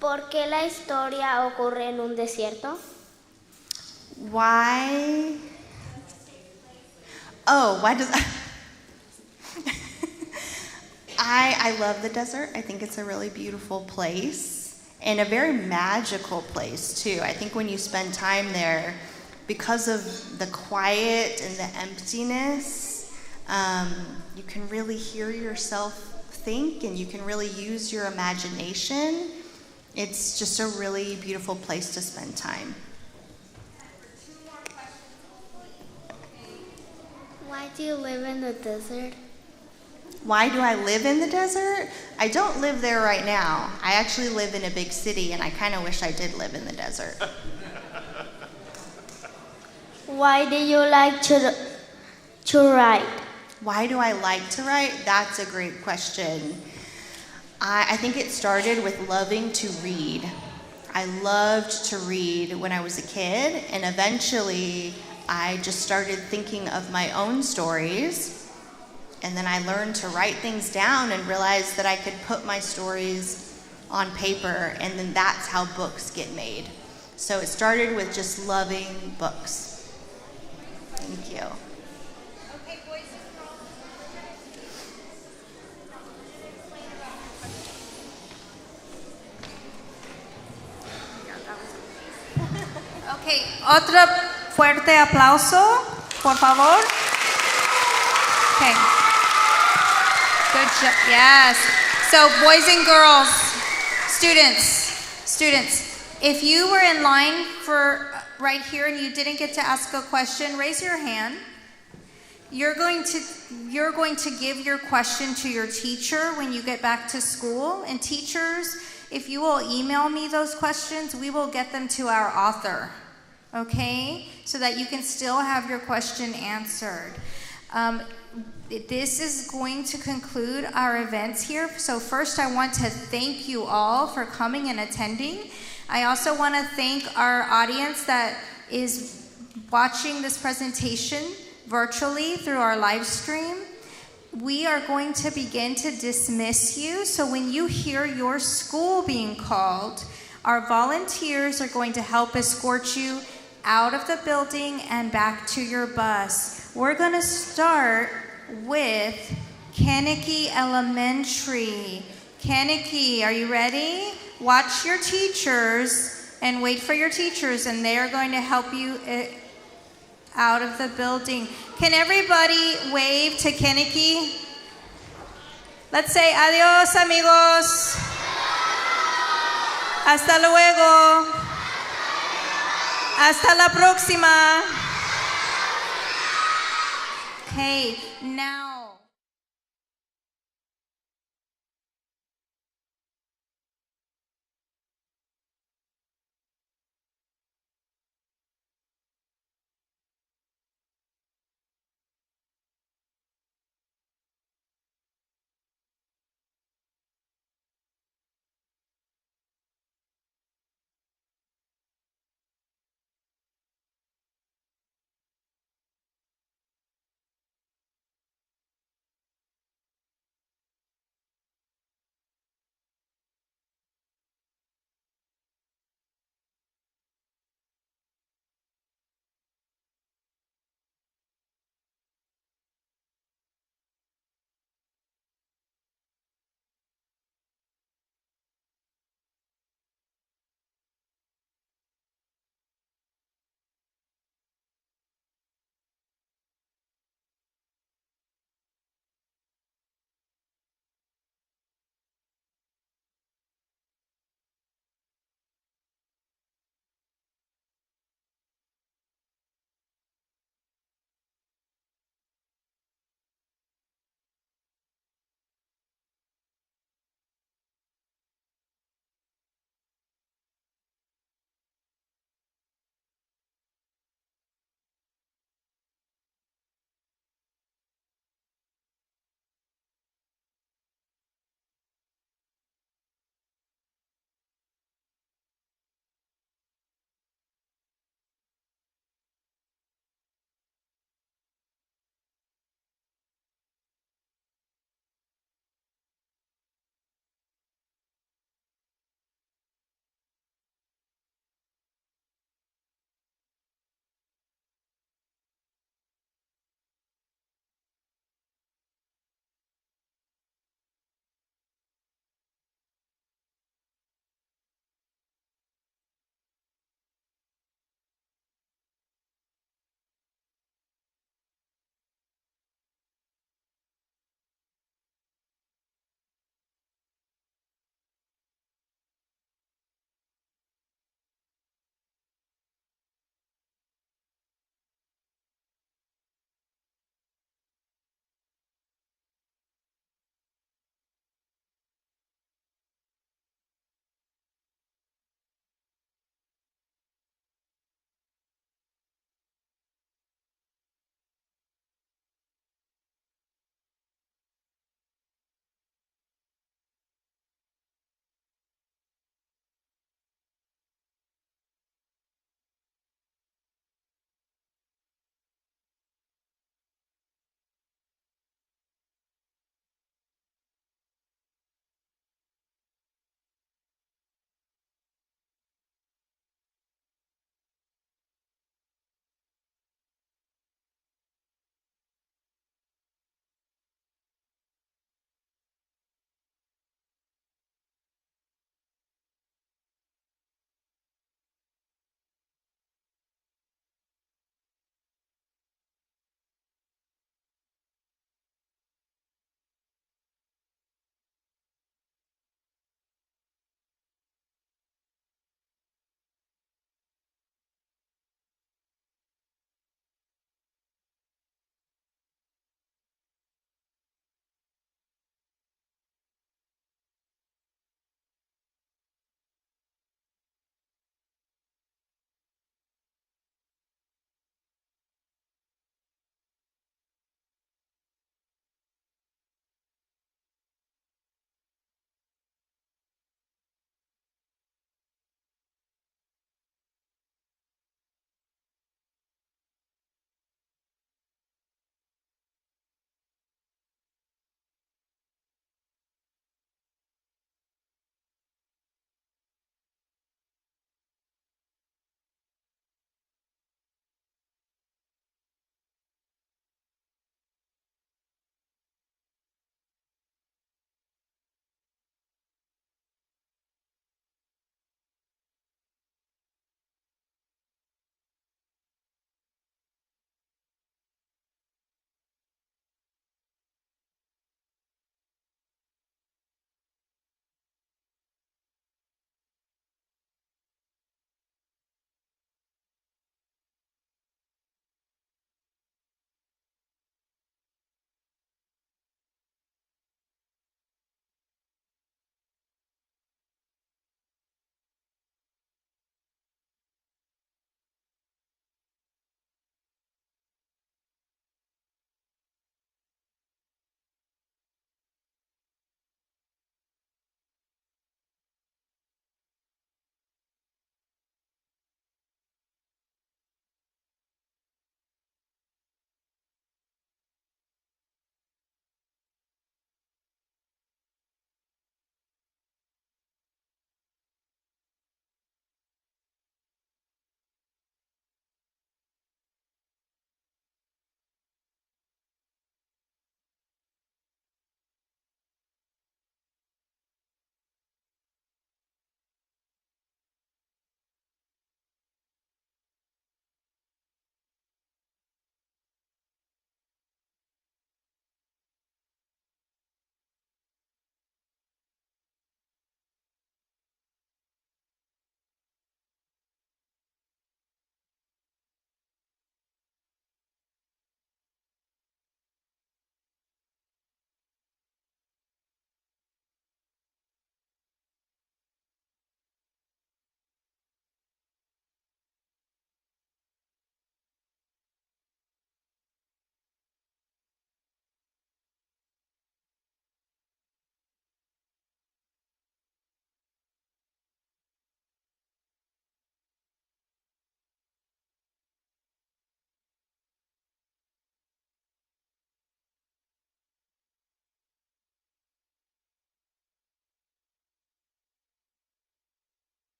Speaker 4: ¿Por qué la historia ocurre en un desierto?
Speaker 6: Why does I love the desert. I think it's a really beautiful place and a very magical place too. I think when you spend time there, because of the quiet and the emptiness, you can really hear yourself think, and you can really use your imagination. It's just a really beautiful place to spend time.
Speaker 4: Why do you live in the desert?
Speaker 6: Why do I live in the desert? I don't live there right now. I actually live in a big city, and I kind of wish I did live in the desert.
Speaker 4: Why do you like to write?
Speaker 6: Why do I like to write? That's a great question. I think it started with loving to read. I loved to read when I was a kid, and eventually I just started thinking of my own stories, and then I learned to write things down and realized that I could put my stories on paper, and then that's how books get made. So it started with just loving books. Thank you.
Speaker 1: Okay, boys and girls. Okay, otro fuerte aplauso, por favor. Okay. Good job. Yes. So, boys and girls, students, if you were in line for right here and you didn't get to ask a question, raise your hand. You're going to give your question to your teacher when you get back to school. And teachers, if you will email me those questions, we will get them to our author, okay? So that you can still have your question answered. This is going to conclude our events here. So first I want to thank you all for coming and attending. I also want to thank our audience that is watching this presentation virtually through our live stream. We are going to begin to dismiss you. So when you hear your school being called, our volunteers are going to help escort you out of the building and back to your bus. We're going to start with Kaneki Elementary. Kaneki, are you ready? Watch your teachers and wait for your teachers, and they are going to help you out of the building. Can everybody wave to Kaneki? Let's say adios, amigos. Hasta luego. Hasta la próxima. Okay, now.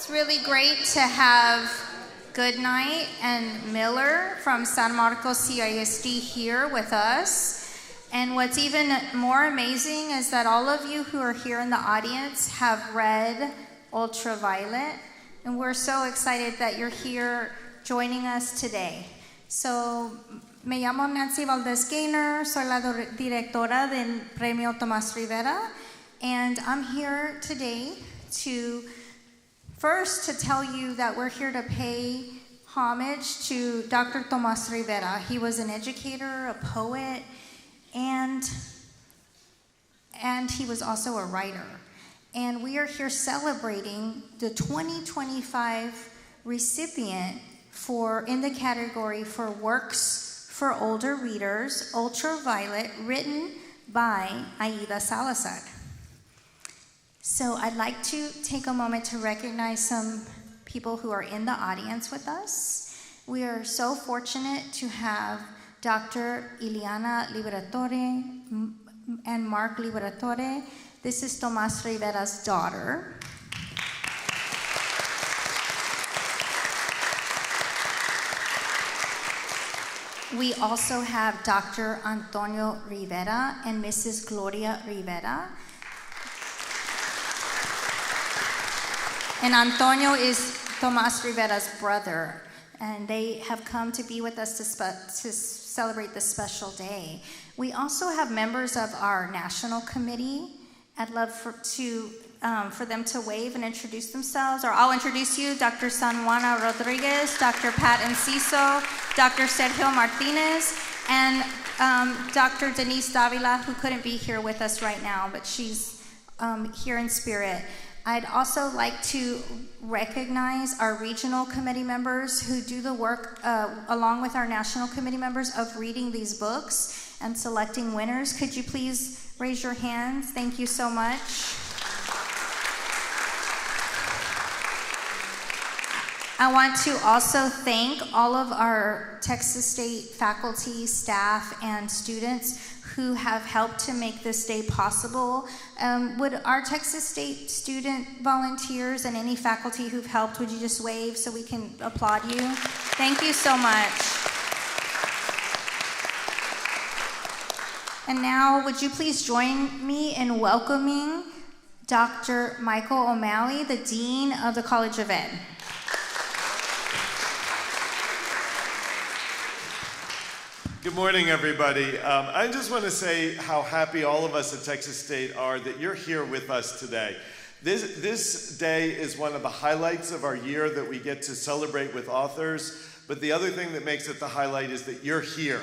Speaker 1: It's really great to have Goodnight and Miller from San Marcos CISD here with us. And what's even more amazing is that all of you who are here in the audience have read Ultraviolet, and we're so excited that you're here joining us today. So, me llamo Nancy Valdez Gaynor, soy la directora del Premio Tomás Rivera, and I'm here today to tell you that we're here to pay homage to Dr. Tomás Rivera. He was an educator, a poet, and he was also a writer. And we are here celebrating the 2025 recipient in the category for Works for Older Readers, Ultraviolet, written by Adia Salazar. So I'd like to take a moment to recognize some people who are in the audience with us. We are so fortunate to have Dr. Ileana Liberatore and Mark Liberatore. This is Tomás Rivera's daughter. We also have Dr. Antonio Rivera and Mrs. Gloria Rivera. And Antonio is Tomás Rivera's brother, and they have come to be with us to celebrate this special day. We also have members of our national committee. I'd love for them to wave and introduce themselves, or I'll introduce you: Dr. San Juana Rodriguez, Dr. Pat Enciso, Dr. Sergio Martinez, and Dr. Denise Davila, who couldn't be here with us right now, but she's here in spirit. I'd also like to recognize our regional committee members who do the work along with our national committee members of reading these books and selecting winners. Could you please raise your hands? Thank you so much. I want to also thank all of our Texas State faculty, staff, and students who have helped to make this day possible. Would our Texas State student volunteers and any faculty who've helped, would you just wave so we can applaud you? Thank you so much. And now, would you please join me in welcoming Dr. Michael O'Malley, the Dean of the College of Ed.
Speaker 2: Good morning, everybody. I just want to say how happy all of us at Texas State are that you're here with us today. This day is one of the highlights of our year that we get to celebrate with authors, but the other thing that makes it the highlight is that you're here.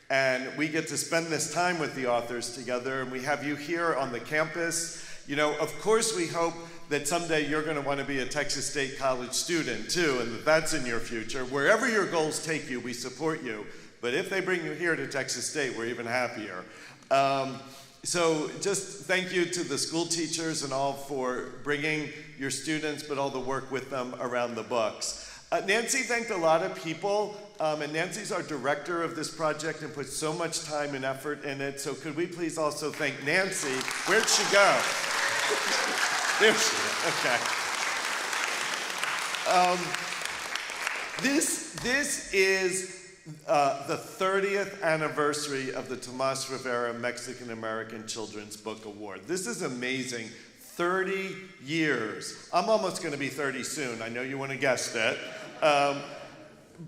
Speaker 2: And we get to spend this time with the authors together, and we have you here on the campus. You know, of course we hope that someday you're going to want to be a Texas State college student too, and that's in your future. Wherever your goals take you, we support you. But if they bring you here to Texas State, we're even happier. So just thank you to the school teachers and all for bringing your students, but all the work with them around the books. Nancy thanked a lot of people, and Nancy's our director of this project and put so much time and effort in it. So could we please also thank Nancy? Where'd she go? There she is, okay. This is the 30th anniversary of the Tomás Rivera Mexican-American Children's Book Award. This is amazing. 30 years. I'm almost going to be 30 soon. I know you want to guess that.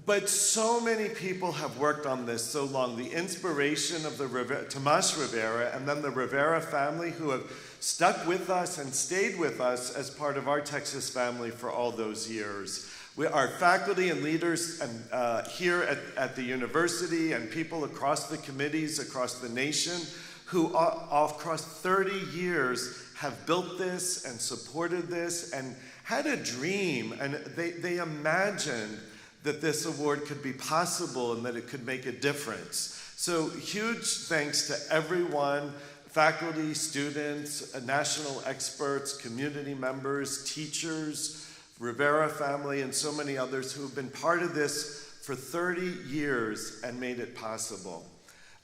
Speaker 2: But so many people have worked on this so long. The inspiration of the Tomás Rivera and then the Rivera family who have stuck with us and stayed with us as part of our Texas family for all those years. Our faculty and leaders here at the university and people across the committees across the nation who across 30 years have built this and supported this and had a dream, and they imagined that this award could be possible and that it could make a difference. So huge thanks to everyone, faculty, students, national experts, community members, teachers, Rivera family, and so many others who have been part of this for 30 years and made it possible.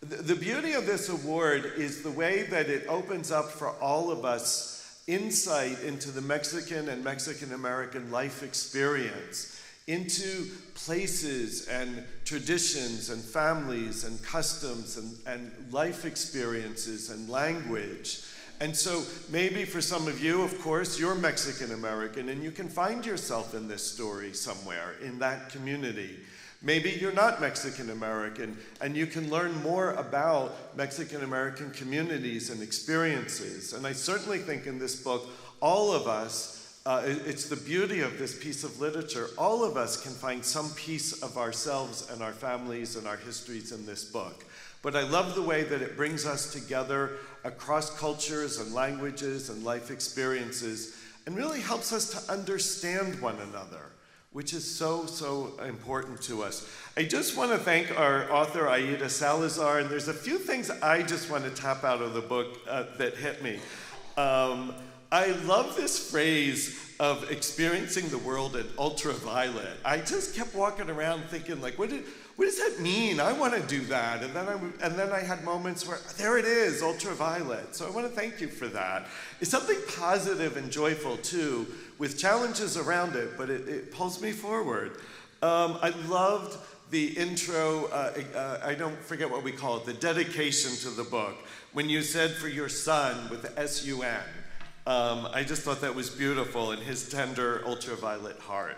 Speaker 2: The beauty of this award is the way that it opens up for all of us insight into the Mexican and Mexican-American life experience, into places and traditions and families and customs and life experiences and language. And so maybe for some of you, of course, you're Mexican-American and you can find yourself in this story somewhere in that community. Maybe you're not Mexican-American and you can learn more about Mexican-American communities and experiences. And I certainly think in this book, all of us, it's the beauty of this piece of literature, all of us can find some piece of ourselves and our families and our histories in this book. But I love the way that it brings us together across cultures and languages and life experiences and really helps us to understand one another, which is so, so important to us. I just want to thank our author, Adia Salazar, and there's a few things I just want to tap out of the book that hit me. I love this phrase of experiencing the world in ultraviolet. I just kept walking around thinking, like, what does that mean? I want to do that. And then I had moments where, there it is, ultraviolet. So I want to thank you for that. It's something positive and joyful, too, with challenges around it, but it pulls me forward. I loved the intro, I don't forget what we call it, the dedication to the book, when you said for your son with the S-U-N. I just thought that was beautiful in his tender ultraviolet heart.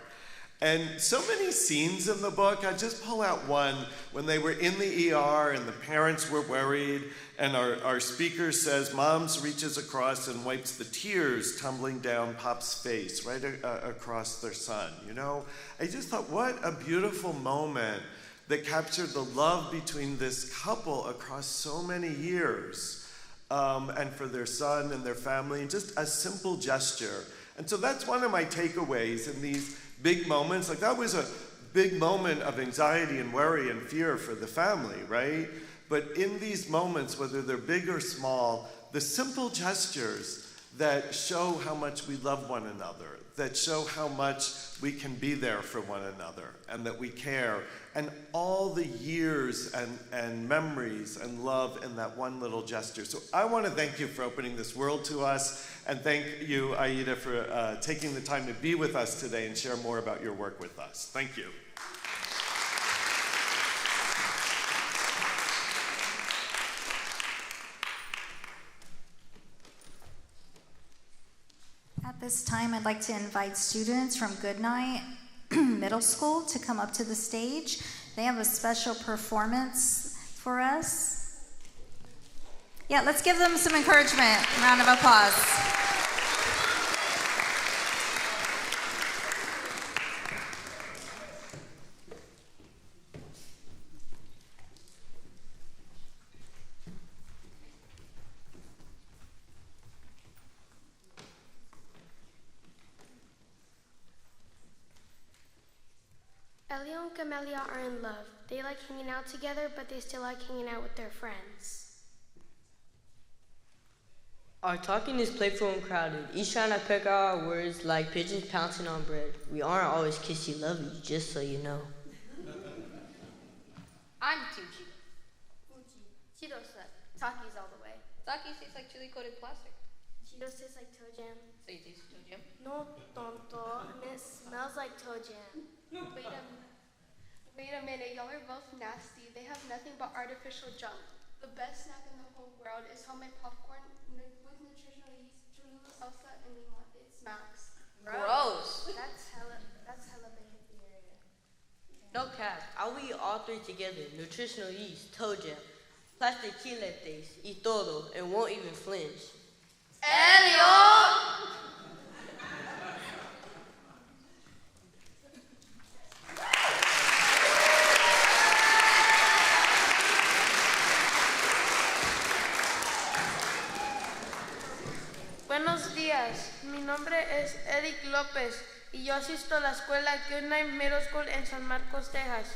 Speaker 2: And so many scenes in the book, I just pull out one when they were in the ER and the parents were worried and our speaker says, Moms reaches across and wipes the tears tumbling down Pop's face right across their son, you know? I just thought, what a beautiful moment that captured the love between this couple across so many years. And for their son and their family, and just a simple gesture. And so that's one of my takeaways in these big moments. Like, that was a big moment of anxiety and worry and fear for the family, right? But in these moments, whether they're big or small, the simple gestures that show how much we love one another, that show how much we can be there for one another and that we care, and all the years and memories and love in that one little gesture. So I want to thank you for opening this world to us, and thank you, Aida, for taking the time to be with us today and share more about your work with us. Thank you.
Speaker 1: At this time, I'd like to invite students from Goodnight Middle School to come up to the stage. They have a special performance for us. Yeah, let's give them some encouragement. Round of applause.
Speaker 9: Elio and Camelia are in love. They like hanging out together, but they still like hanging out with their friends.
Speaker 10: Our talking is playful and crowded, each trying to pick out our words like pigeons pouncing on bread. We aren't always kissy-lovey, just so you know.
Speaker 11: I'm Team Cheeto. Cheeto said, Takis all the way. Takis taste like chili-coated plastic.
Speaker 9: Cheetos taste like toe jam.
Speaker 11: So you taste toe jam?
Speaker 9: No, tonto. And it smells like toe jam.
Speaker 12: Wait a minute, y'all are both nasty. They have nothing but artificial junk. The best snack in the whole world is homemade popcorn with nutritional yeast, Cholula salsa, and limon. It smacks.
Speaker 11: Gross.
Speaker 9: That's hella big in the area.
Speaker 10: No cap, I'll eat all three together. Nutritional yeast, toe jam, plastic chiletes, y todo, and won't even flinch.
Speaker 11: Elio!
Speaker 12: Buenos días, mi nombre es Eric López y yo asisto a la escuela Goodnight Middle School en San Marcos, Texas.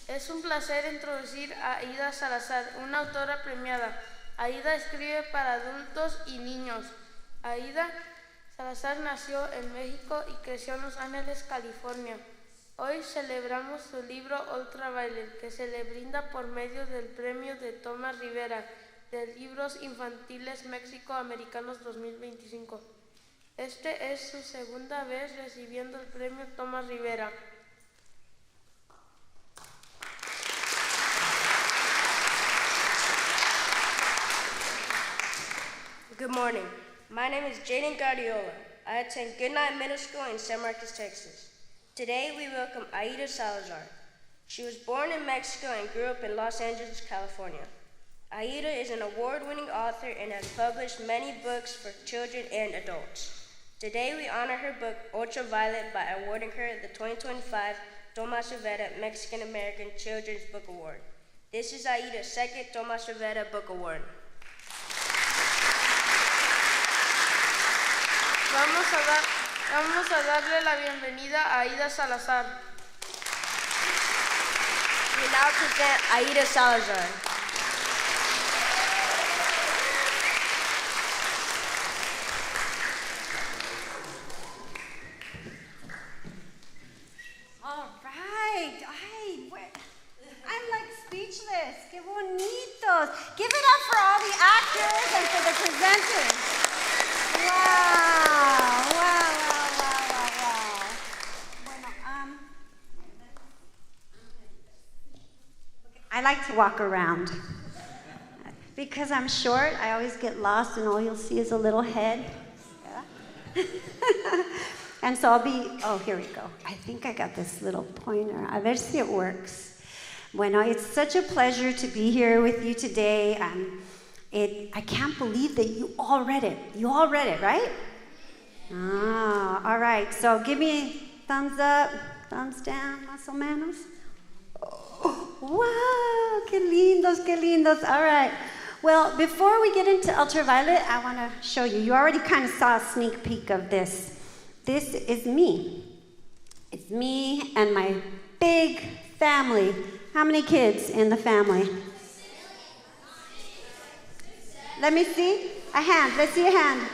Speaker 12: Es un placer introducir a Adia Salazar, una autora premiada. Aida escribe para adultos y niños. Adia Salazar nació en México y creció en Los Ángeles, California. Hoy celebramos su libro Ultraviolet, que se le brinda por medio del premio de Tomás Rivera de Libros Infantiles México-Americanos 2025. Este es su segunda vez recibiendo el premio Tomás Rivera.
Speaker 5: Good morning. My name is Jaden Guardiola. I attend Goodnight Middle School in San Marcos, Texas. Today we welcome Adia Salazar. She was born in Mexico and grew up in Los Angeles, California. Aida is an award-winning author and has published many books for children and adults. Today we honor her book, Ultraviolet, by awarding her the 2025 Tomás Rivera Mexican American Children's Book Award. This is Aida's second Tomás Rivera Book Award.
Speaker 12: Vamos a darle la bienvenida a Adia Salazar.
Speaker 5: We now present Adia Salazar.
Speaker 13: All right. I'm like speechless. Qué bonitos. Give it up for all the actors and for the presenters. Wow. Bueno, I like to walk around. Because I'm short, I always get lost and all you'll see is a little head. Yeah? And so I'll be, oh, here we go. I think I got this little pointer. A ver si it works. Bueno, it's such a pleasure to be here with you today. I can't believe that you all read it. You all read it, right? All right. So give me thumbs up, thumbs down, más o menos. Oh, wow, qué lindos. All right. Well, before we get into Ultraviolet, I want to show you. You already kind of saw a sneak peek of this. This is me. It's me and my big family. How many kids in the family? Let me see a hand. Let's see a hand.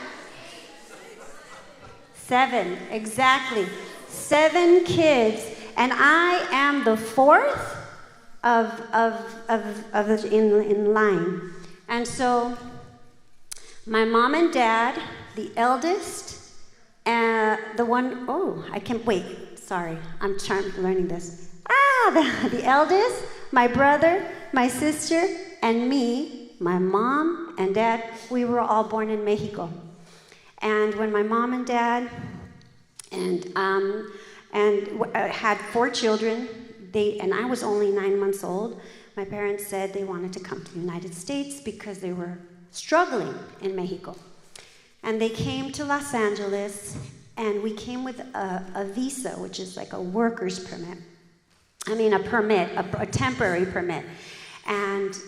Speaker 13: 7, exactly. 7 kids, and I am the 4th in line. And so, my mom and dad, the eldest, the one. Oh, I can't wait. Sorry, I'm learning this. The eldest, my brother, my sister, and me. My mom and dad, we were all born in Mexico. And when my mom and dad had 4 children, and I was only 9 months old, my parents said they wanted to come to the United States because they were struggling in Mexico. And they came to Los Angeles, and we came with a visa, which is like a worker's permit. I mean, a permit, a temporary permit. And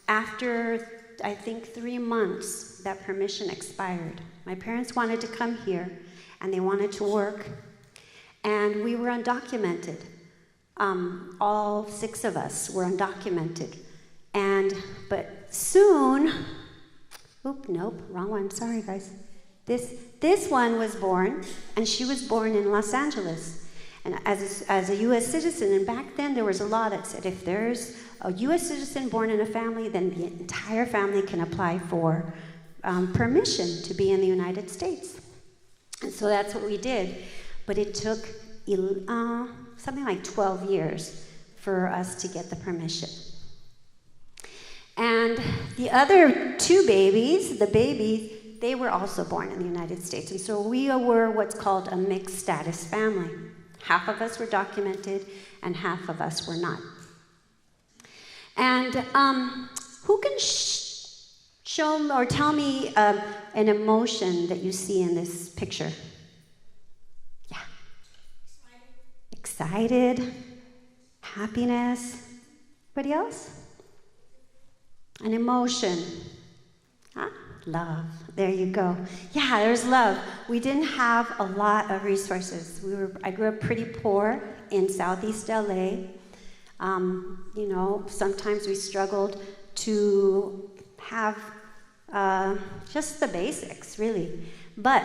Speaker 13: after, I think, 3 months, that permission expired. My parents wanted to come here, and they wanted to work, and we were undocumented. All 6 of us were undocumented. But soon, nope, wrong one, sorry guys. This one was born, and she was born in Los Angeles. And as a U.S. citizen, and back then there was a law that said if there's a U.S. citizen born in a family, then the entire family can apply for permission to be in the United States. And so that's what we did. But it took something like 12 years for us to get the permission. And the other 2 babies, they were also born in the United States. And so we were what's called a mixed status family. Half of us were documented, and half of us were not. And who can show or tell me an emotion that you see in this picture? Yeah. Excited. Happiness. Anybody else? An emotion. Huh? Love. There you go. Yeah, there's love. We didn't have a lot of resources. I grew up pretty poor in Southeast LA. Sometimes we struggled to have just the basics, really. But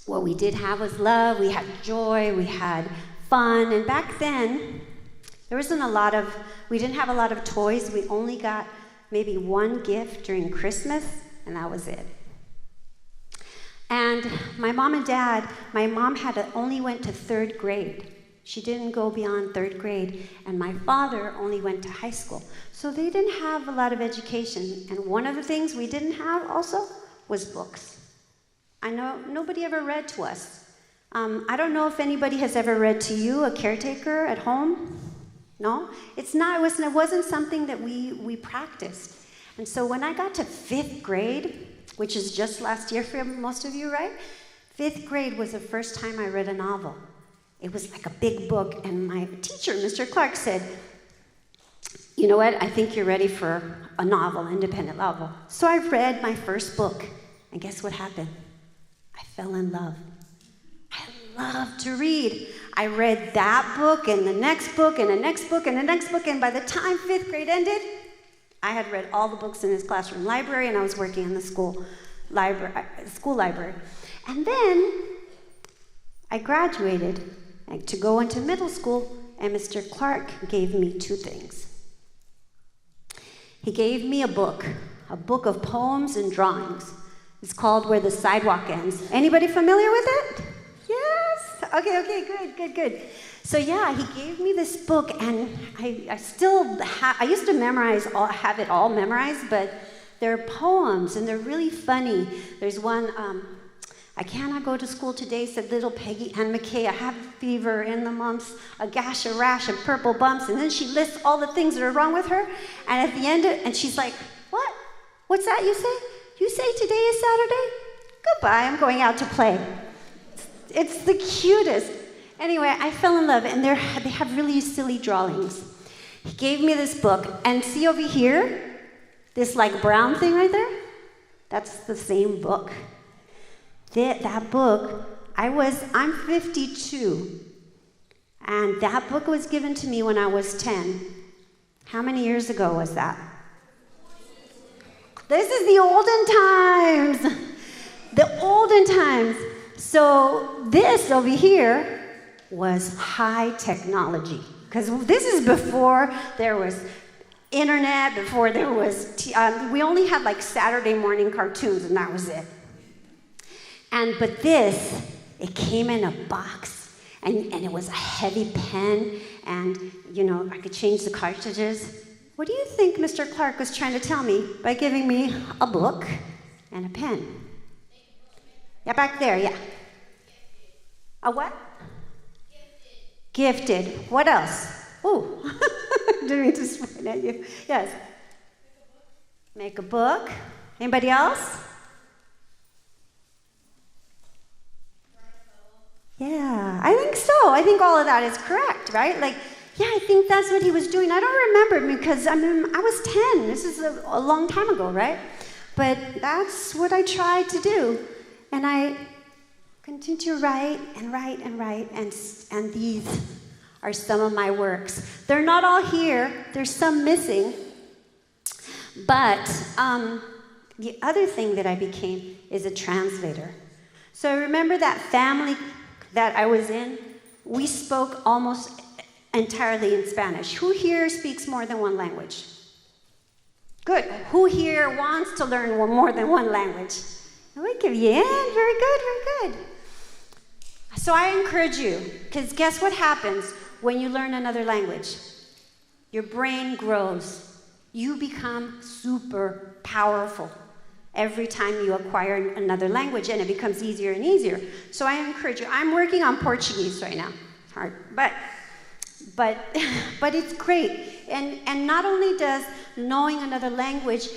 Speaker 13: what we did have was love. We had joy. We had fun. And back then, we didn't have a lot of toys. We only got maybe 1 gift during Christmas, and that was it. And my mom and dad, my mom only went to 3rd grade. She didn't go beyond 3rd grade, and my father only went to high school. So they didn't have a lot of education, and one of the things we didn't have also was books. I know nobody ever read to us. I don't know if anybody has ever read to you, a caretaker at home. No? It wasn't something that we practiced. And so when I got to 5th grade, which is just last year for most of you, right? 5th grade was the first time I read a novel. It was like a big book, and my teacher, Mr. Clark, said, you know what, I think you're ready for a novel, independent novel. So I read my first book, and guess what happened? I fell in love. I love to read. I read that book, and the next book, and the next book, and the next book, and by the time 5th grade ended, I had read all the books in his classroom library, and I was working in the school library. And then I graduated to go into middle school, and Mr. Clark gave me 2 things. He gave me a book of poems and drawings. It's called Where the Sidewalk Ends. Anybody familiar with it? Yes? Okay, good. So yeah, he gave me this book, and I used to have it all memorized, but they're poems, and they're really funny. There's one, I cannot go to school today, said little Peggy Ann McKay. I have a fever in the mumps, a gash, a rash, and purple bumps. And then she lists all the things that are wrong with her. And at the end, and she's like, what? What's that you say? You say today is Saturday? Goodbye, I'm going out to play. It's the cutest. Anyway, I fell in love, and they have really silly drawings. He gave me this book, and see over here, this like brown thing right there? That's the same book. That book, I'm 52, and that book was given to me when I was 10. How many years ago was that? This is the olden times. The olden times. So this over here was high technology, because this is before there was internet, before there was, we only had like Saturday morning cartoons, and that was it. But this, it came in a box, and it was a heavy pen, and I could change the cartridges. What do you think Mr. Clark was trying to tell me by giving me a book and a pen? Yeah, back there, yeah. A what? Gifted. What else? Oh, didn't mean to point at you. Yes. Make a book. Anybody else? Yeah, I think so. I think all of that is correct, right? I think that's what he was doing. I don't remember because I was 10. This is a long time ago, right? But that's what I tried to do. And I continued to write, and these are some of my works. They're not all here. There's some missing. But the other thing that I became is a translator. So I remember that family that I was in, we spoke almost entirely in Spanish. Who here speaks more than one language? Good. Who here wants to learn more than one language? Yeah, very good. So I encourage you, because guess what happens when you learn another language? Your brain grows. You become super powerful every time you acquire another language, and it becomes easier and easier. So I encourage you. I'm working on Portuguese right now. It's hard, but it's great. And not only does knowing another language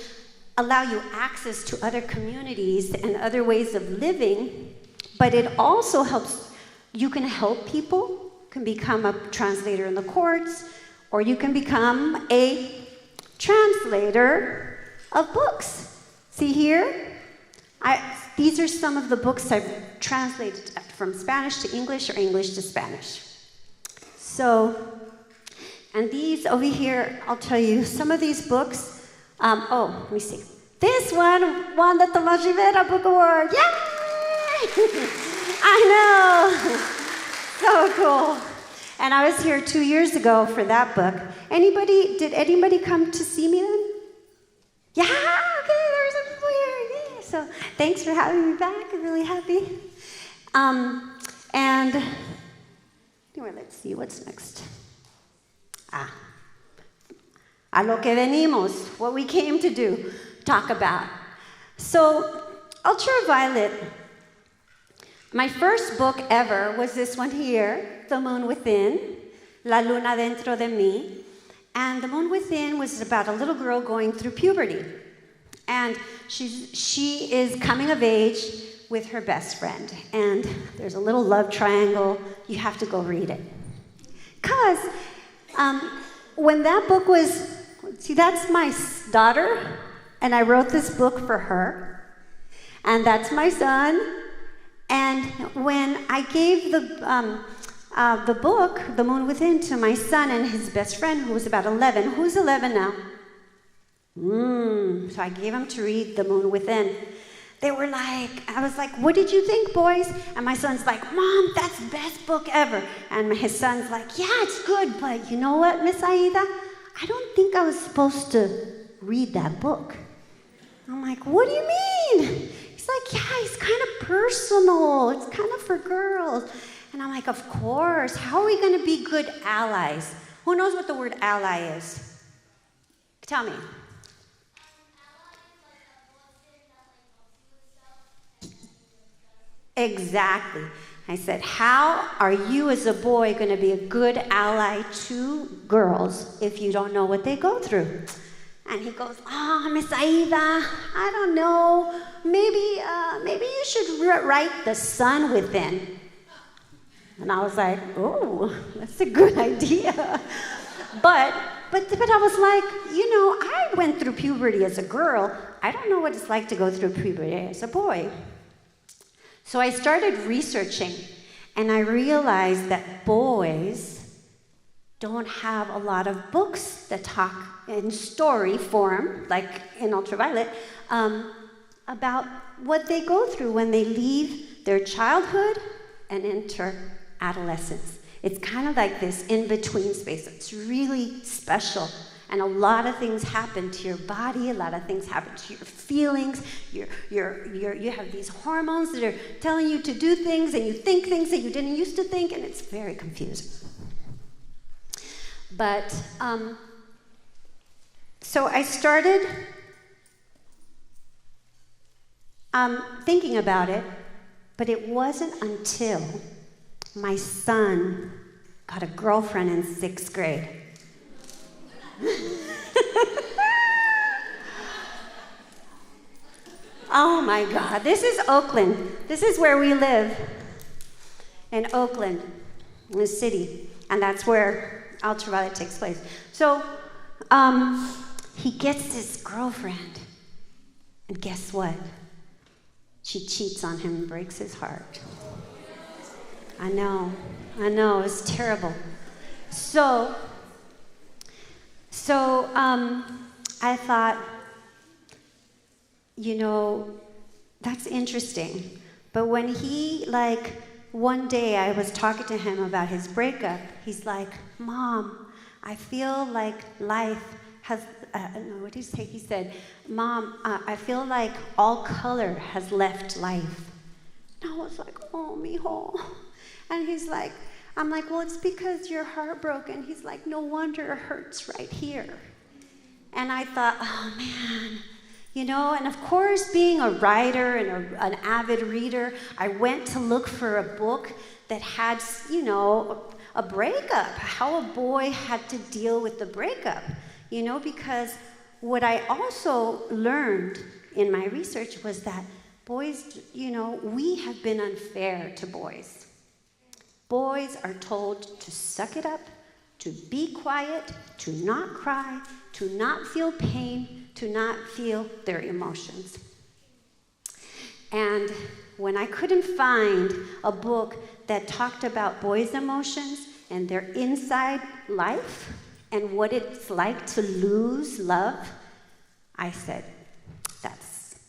Speaker 13: allow you access to other communities and other ways of living, but it also helps. You can help people, can become a translator in the courts, or you can become a translator of books. See here? These are some of the books I've translated from Spanish to English or English to Spanish. So, and these over here, I'll tell you, some of these books, let me see. This one won the Tomás Rivera Book Award. Yay! I know. So cool. And I was here 2 years ago for that book. Did anybody come to see me then? Yeah, okay, there's some people here, yes. So thanks for having me back. I'm really happy. And well, let's see what's next. A lo que venimos, what we came to do, talk about. So, Ultraviolet, my first book ever was this one here, The Moon Within, La Luna Dentro de Mí. And The Moon Within was about a little girl going through puberty. And she is coming of age with her best friend. And there's a little love triangle. You have to go read it. Because when that book was, see, that's my daughter, and I wrote this book for her. And that's my son. And when I gave the book, The Moon Within, to my son and his best friend, who was about 11. Who's 11 now? So I gave him to read The Moon Within. They were like, I was like, what did you think, boys? And my son's like, Mom, that's the best book ever. And his son's like, yeah, it's good, but you know what, Miss Aida? I don't think I was supposed to read that book. I'm like, what do you mean? He's like, yeah, it's kind of personal. It's kind of for girls. And I'm like, of course. How are we going to be good allies? Who knows what the word ally is? Tell me. Exactly. I said, how are you as a boy going to be a good ally to girls if you don't know what they go through? And he goes, Miss Aida, I don't know. Maybe you should write The Sun Within. And I was like, oh, that's a good idea. But I was like, you know, I went through puberty as a girl. I don't know what it's like to go through puberty as a boy. So I started researching, and I realized that boys don't have a lot of books that talk in story form, like in Ultraviolet, about what they go through when they leave their childhood and enter adolescence. It's kind of like this in-between space. It's really special. And a lot of things happen to your body, a lot of things happen to your feelings. You have these hormones that are telling you to do things, and you think things that you didn't used to think, and it's very confusing. But, so I started thinking about it, but it wasn't until my son got a girlfriend in 6th grade. Oh my God, this is Oakland. This is where we live, in Oakland, in the city, and that's where Ultraviolet takes place. So he gets this girlfriend, and guess what? She cheats on him and breaks his heart. I know, it's terrible. So I thought, you know, that's interesting. But when he, one day I was talking to him about his breakup, he's like, Mom, I feel like life has, what did he say? He said, Mom, I feel like all color has left life. And I was like, oh, mijo. And he's like, I'm like, well, it's because you're heartbroken. He's like, no wonder it hurts right here. And I thought, oh, man. You know, and of course, being a writer and an avid reader, I went to look for a book that had, you know, a breakup, how a boy had to deal with the breakup, you know, because what I also learned in my research was that boys, you know, we have been unfair to boys. Boys are told to suck it up, to be quiet, to not cry, to not feel pain, to not feel their emotions. And when I couldn't find a book that talked about boys' emotions and their inside life and what it's like to lose love, I said,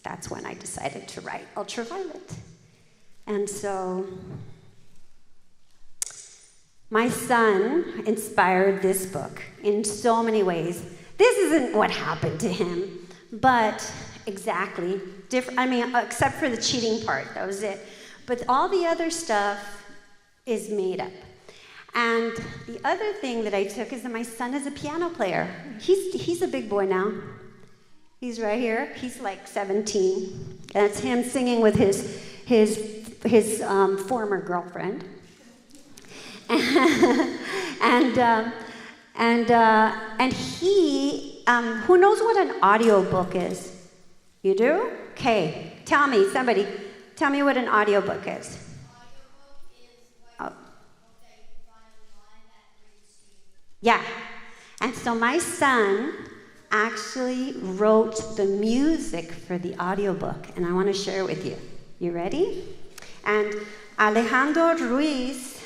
Speaker 13: that's when I decided to write Ultraviolet. And so my son inspired this book in so many ways. This isn't what happened to him, but exactly. I mean, except for the cheating part, that was it. But all the other stuff is made up. And the other thing that I took is that my son is a piano player. He's a big boy now. He's right here. He's like 17. That's him singing with his former girlfriend. And he, who knows what an audiobook is? You do? Okay. Tell me what an audiobook is. Yeah. And so my son actually wrote the music for the audiobook, and I want to share it with you. You ready? And Alejandro Ruiz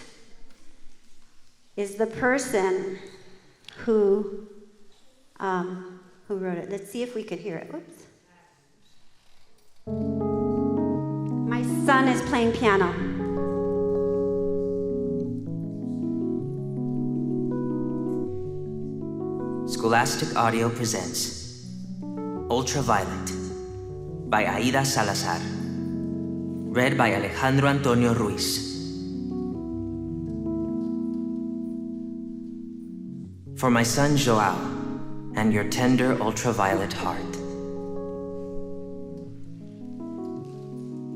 Speaker 13: is the person who wrote it. Let's see if we could hear it. Whoops. My son is playing piano.
Speaker 14: Scholastic Audio presents Ultraviolet by Adia Salazar, read by Alejandro Antonio Ruiz. For my son Joao and your tender ultraviolet heart.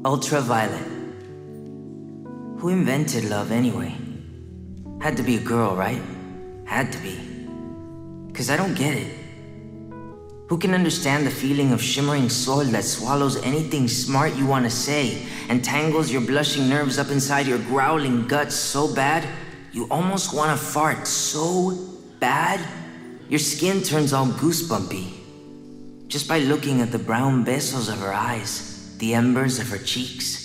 Speaker 14: Ultraviolet. Who invented love anyway? Had to be a girl, right? Had to be. 'Cause I don't get it. Who can understand the feeling of shimmering soil that swallows anything smart you want to say and tangles your blushing nerves up inside your growling guts so bad you almost want to fart so bad your skin turns all goosebumpy just by looking at the brown bezels of her eyes, the embers of her cheeks.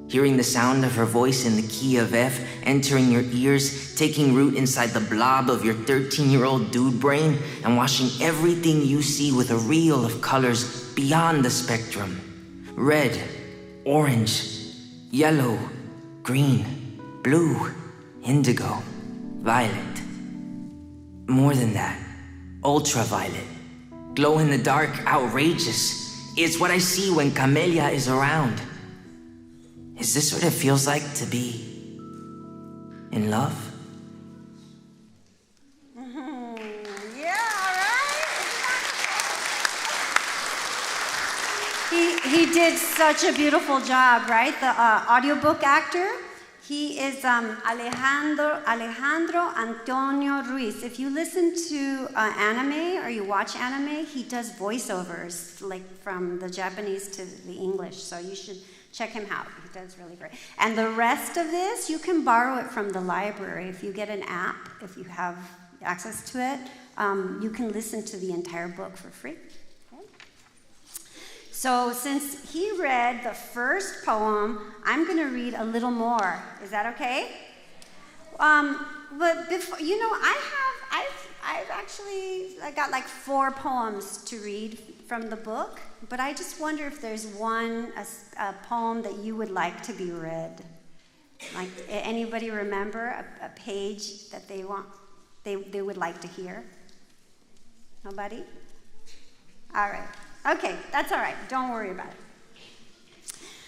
Speaker 14: Hearing the sound of her voice in the key of F entering your ears, taking root inside the blob of your 13-year-old dude brain, and washing everything you see with a reel of colors beyond the spectrum. Red, orange, yellow, green, blue, indigo, violet. More than that, ultraviolet. Glow in the dark, outrageous. It's what I see when Camellia is around. Is this what it feels like to be in love?
Speaker 13: Yeah, right? He did such a beautiful job, right? The audiobook actor, he is Alejandro Antonio Ruiz. If you listen to anime or you watch anime, he does voiceovers, like from the Japanese to the English, so you should check him out. He does really great. And the rest of this, you can borrow it from the library. If you get an app, if you have access to it, you can listen to the entire book for free. Okay? So since he read the first poem, I'm going to read a little more. Is that okay? But before, you know, I got like 4 poems to read from the book, but I just wonder if there's a poem that you would like to be read. Like, anybody remember a page that they would like to hear? Nobody? All right. Okay, that's all right. Don't worry about it.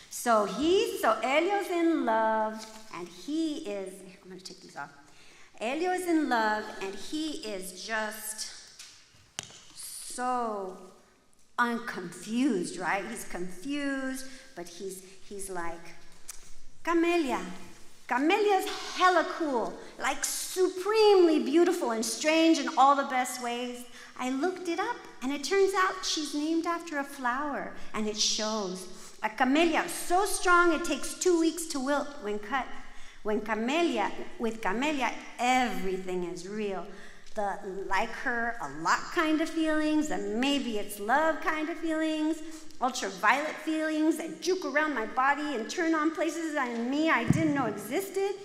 Speaker 13: So Elio's in love, and he is, I'm going to take these off. Elio is in love, and he is just so unconfused, right? He's confused, but he's like, Camelia's hella cool, like supremely beautiful and strange in all the best ways. I looked it up, and it turns out she's named after a flower, and it shows. A camellia so strong it takes 2 weeks to wilt when cut. With camellia, everything is real. The like her a lot kind of feelings, and maybe it's love kind of feelings, ultraviolet feelings that juke around my body and turn on places in me I didn't know existed.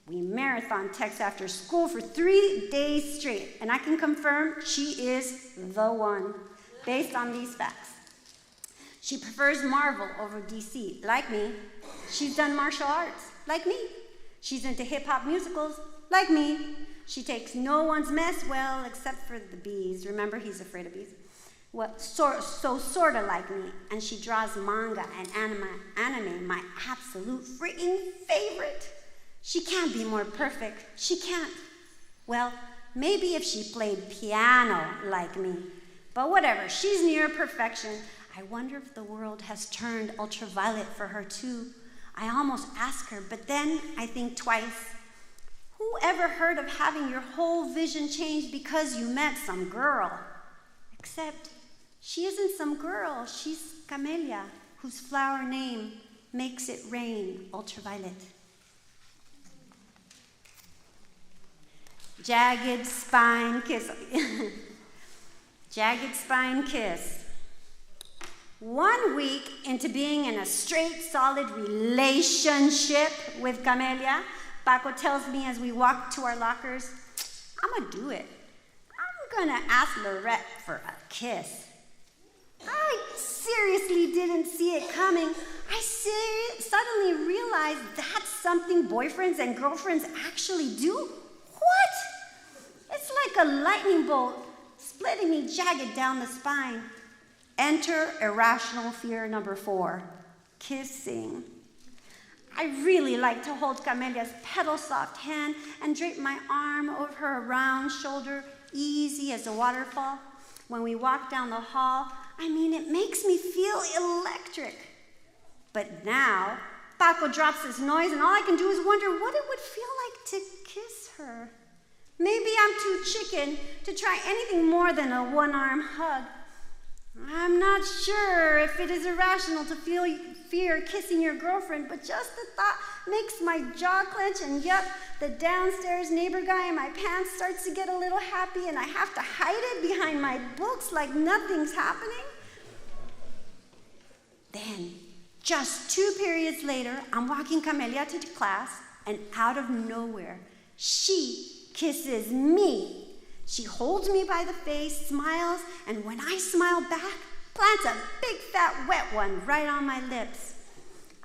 Speaker 13: We marathon text after school for 3 days straight, and I can confirm she is the one, based on these facts. She prefers Marvel over DC, like me. She's done martial arts, like me. She's into hip-hop musicals, like me. She takes no one's mess well, except for the bees. Remember, he's afraid of bees. well, sort of like me, and she draws manga and anime, my absolute freaking favorite. She can't be more perfect. She can't. Well, maybe if she played piano like me, but whatever, she's near perfection. I wonder if the world has turned ultraviolet for her too. I almost ask her, but then I think twice. Who ever heard of having your whole vision changed because you met some girl? Except she isn't some girl, she's Camellia, whose flower name makes it rain ultraviolet. Jagged spine kiss. Jagged spine kiss. 1 week into being in a straight, solid relationship with Camellia, Paco tells me as we walk to our lockers, I'm gonna do it. I'm gonna ask Lorette for a kiss. I seriously didn't see it coming. I suddenly realized that's something boyfriends and girlfriends actually do. What? It's like a lightning bolt splitting me jagged down the spine. Enter irrational fear number 4, kissing. I really like to hold Camellia's petal-soft hand and drape my arm over her round shoulder, easy as a waterfall. When we walk down the hall, I mean, it makes me feel electric. But now, Paco drops his noise, and all I can do is wonder what it would feel like to kiss her. Maybe I'm too chicken to try anything more than a one-arm hug. I'm not sure if it is irrational to feel fear kissing your girlfriend, but just the thought makes my jaw clench, and yep, the downstairs neighbor guy in my pants starts to get a little happy, and I have to hide it behind my books like nothing's happening. Then, just 2 periods later, I'm walking Camellia to class, and out of nowhere, she kisses me. She holds me by the face, smiles, and when I smile back, plants a big fat wet one right on my lips.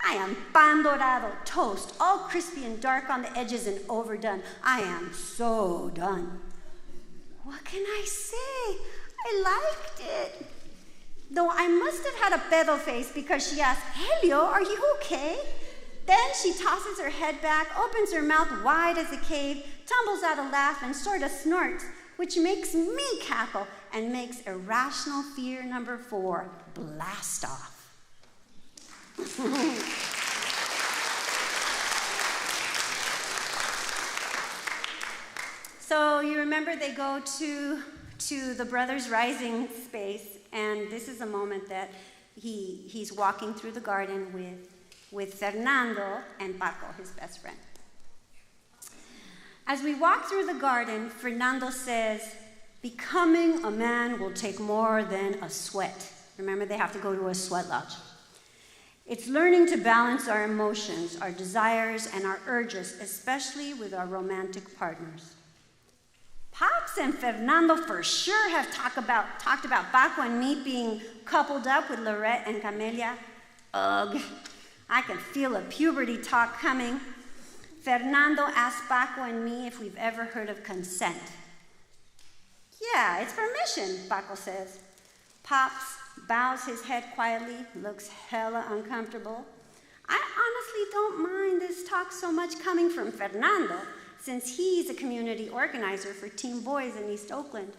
Speaker 13: I am pan dorado, toast, all crispy and dark on the edges and overdone. I am so done. What can I say? I liked it. Though I must have had a pedo face because she asked, Helio, are you okay? Then she tosses her head back, opens her mouth wide as a cave, tumbles out a laugh, and sort of snorts, which makes me cackle and makes irrational fear number 4 blast off. So you remember they go to the Brothers Rising space, and this is a moment that he's walking through the garden with Fernando and Paco, his best friend. As we walk through the garden, Fernando says, becoming a man will take more than a sweat. Remember, they have to go to a sweat lodge. It's learning to balance our emotions, our desires, and our urges, especially with our romantic partners. Pops and Fernando for sure have talked about Paco and me being coupled up with Lorette and Camellia. Ugh, I can feel a puberty talk coming. Fernando asked Paco and me if we've ever heard of consent. Yeah, it's permission, Paco says. Pops bows his head quietly, looks hella uncomfortable. I honestly don't mind this talk so much coming from Fernando, since he's a community organizer for Teen Boys in East Oakland.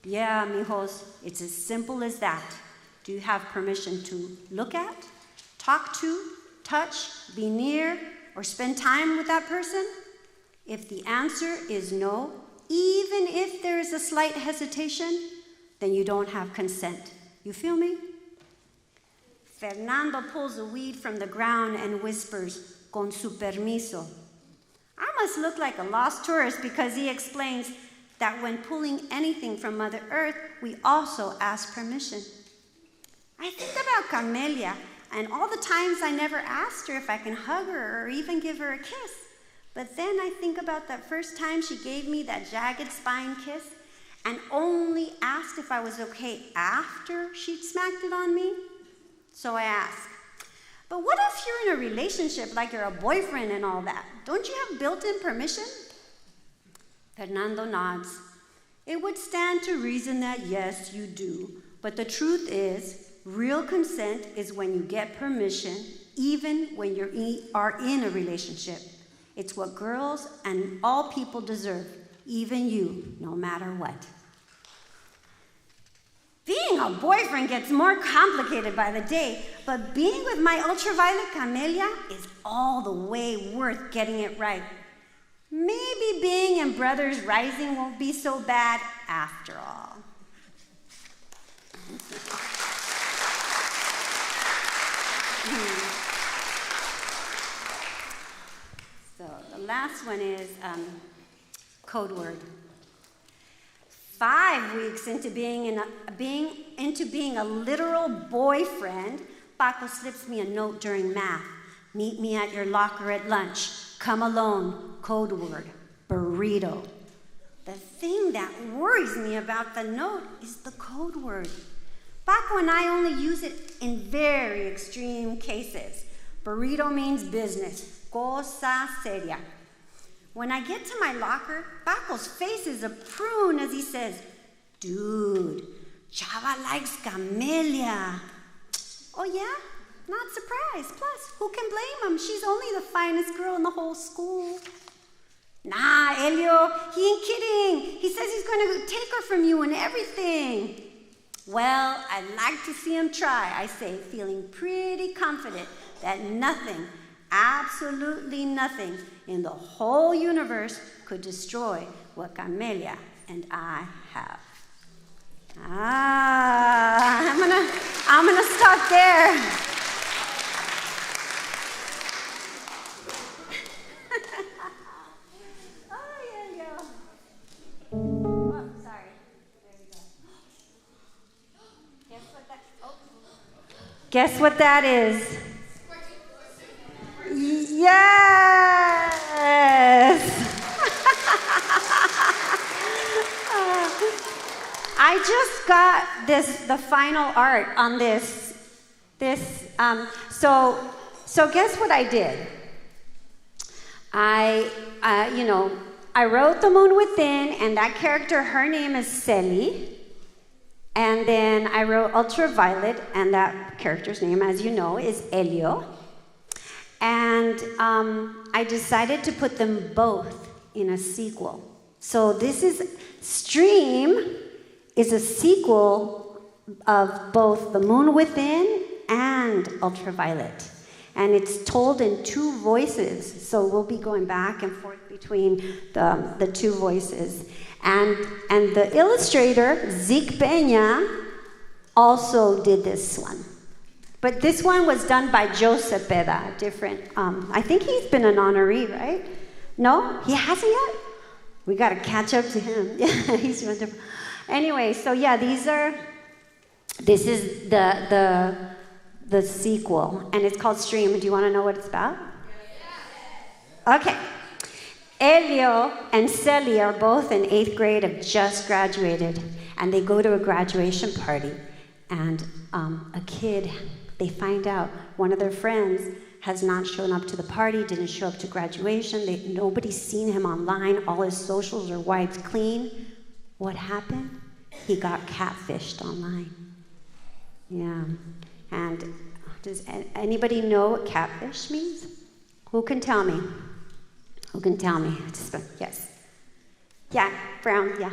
Speaker 13: Yeah, mijos, it's as simple as that. Do you have permission to look at, talk to, touch, be near, or spend time with that person? If the answer is no, even if there is a slight hesitation, then you don't have consent. You feel me? Fernando pulls a weed from the ground and whispers, con su permiso. I must look like a lost tourist because he explains that when pulling anything from Mother Earth, we also ask permission. I think about Camellia and all the times I never asked her if I can hug her or even give her a kiss. But then I think about that first time she gave me that jagged spine kiss and only asked if I was okay after she'd smacked it on me. So I ask, but what if you're in a relationship, like you're a boyfriend and all that? Don't you have built-in permission? Fernando nods. It would stand to reason that yes, you do. But the truth is, real consent is when you get permission, even when you are in a relationship. It's what girls and all people deserve, even you, no matter what. Being a boyfriend gets more complicated by the day, but being with my ultraviolet camellia is all the way worth getting it right. Maybe being in Brothers Rising won't be so bad after all. So the last one is code word. 5 weeks into being a literal boyfriend, Paco slips me a note during math. Meet me at your locker at lunch. Come alone. Code word, burrito. The thing that worries me about the note is the code word. Paco and I only use it in very extreme cases. Burrito means business, cosa seria. When I get to my locker, Paco's face is a prune as he says, dude, Chava likes camellia. Oh yeah? Not surprised. Plus, who can blame him? She's only the finest girl in the whole school. Nah, Elio, he ain't kidding. He says he's going to take her from you and everything. Well, I'd like to see him try, I say, feeling pretty confident that nothing, absolutely nothing in the whole universe could destroy what Camellia and I have. I'm gonna stop there. Guess what that is? Yes! I just got the final art on this. So guess what I did? I wrote The Moon Within, and that character, her name is Celi. And then I wrote Ultraviolet, and that character's name, as you know, is Elio. And I decided to put them both in a sequel. So this is, Stream is a sequel of both The Moon Within and Ultraviolet. And it's told in 2 voices, so we'll be going back and forth between the 2 voices. And the illustrator, Zeke Peña, also did this one. But this one was done by Joe Cepeda, different. I think he's been an honoree, right? No? He hasn't yet? We got to catch up to him. Yeah, he's wonderful. Anyway, so yeah, this is the sequel, and it's called Stream. Do you want to know what it's about? Okay. Elio and Celi are both in 8th grade, have just graduated, and they go to a graduation party, and a kid, they find out one of their friends has not shown up to the party, didn't show up to graduation, nobody's seen him online, all his socials are wiped clean. What happened? He got catfished online. Yeah, and does anybody know what catfish means? Who can tell me? Who can tell me? Yes. Yeah, Brown, yeah.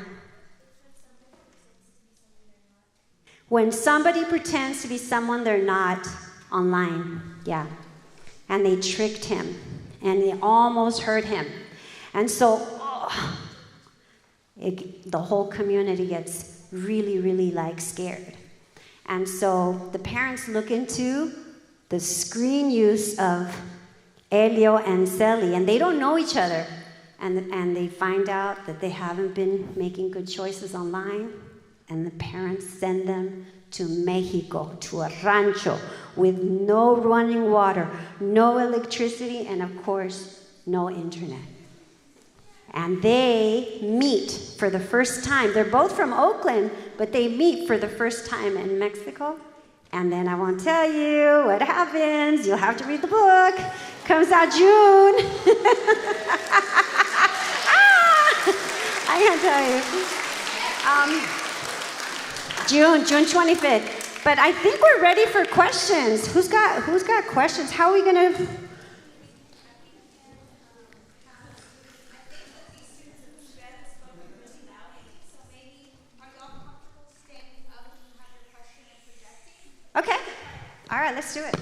Speaker 13: When somebody pretends to be someone they're not online, yeah. And they tricked him, and they almost hurt him. And so, the whole community gets really, really scared. And so the parents look into the screen use of Elio and Celi, and they don't know each other. And they find out that they haven't been making good choices online, and the parents send them to Mexico, to a rancho, with no running water, no electricity, and of course, no internet. And they meet for the first time. They're both from Oakland, but they meet for the first time in Mexico. And then I won't tell you what happens. You'll have to read the book. Comes out June. I can't tell you. June 25th. But I think we're ready for questions. Who's got questions? How are we gonna? Okay. All right, let's do it.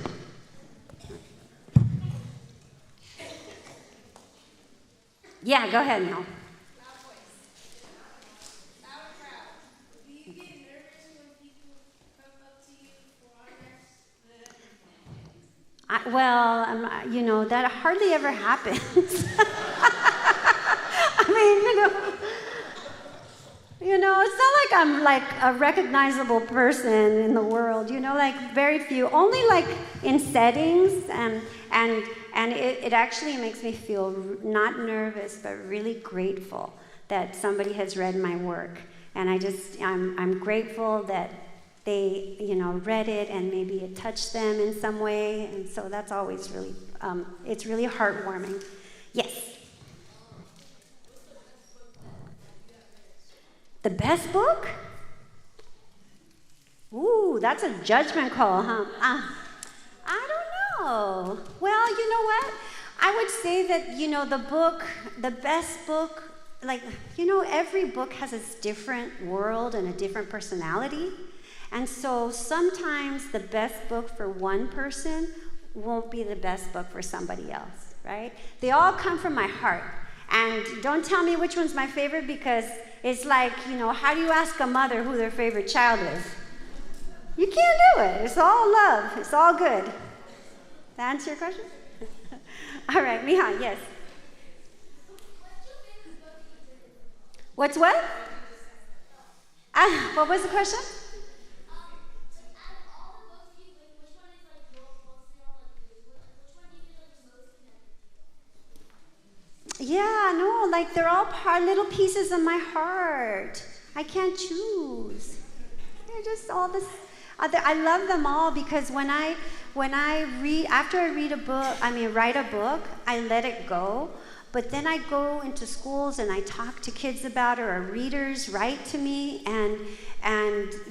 Speaker 13: Yeah, go ahead, Mel. You know, that hardly ever happens. I mean, you know, it's not like I'm like a recognizable person in the world, you know, like very few, only like in settings, and it actually makes me feel not nervous, but really grateful that somebody has read my work. And I'm grateful that they, you know, read it and maybe it touched them in some way. And so that's always really, it's really heartwarming. Yes. The best book? Ooh, that's a judgment call, huh? I don't know. Well, you know what? I would say that, you know, the best book, like, you know, every book has its different world and a different personality. And so sometimes the best book for one person won't be the best book for somebody else, right? They all come from my heart. And don't tell me which one's my favorite, because it's like, you know, how do you ask a mother who their favorite child is? You can't do it. It's all love. It's all good. That answer your question? All right, Miha, yes. What's what? What was the question? Yeah, no, like they're all little pieces of my heart. I can't choose. They're just all this. I love them all, because when I read, after I write a book, I let it go. But then I go into schools and I talk to kids about it, or readers write to me and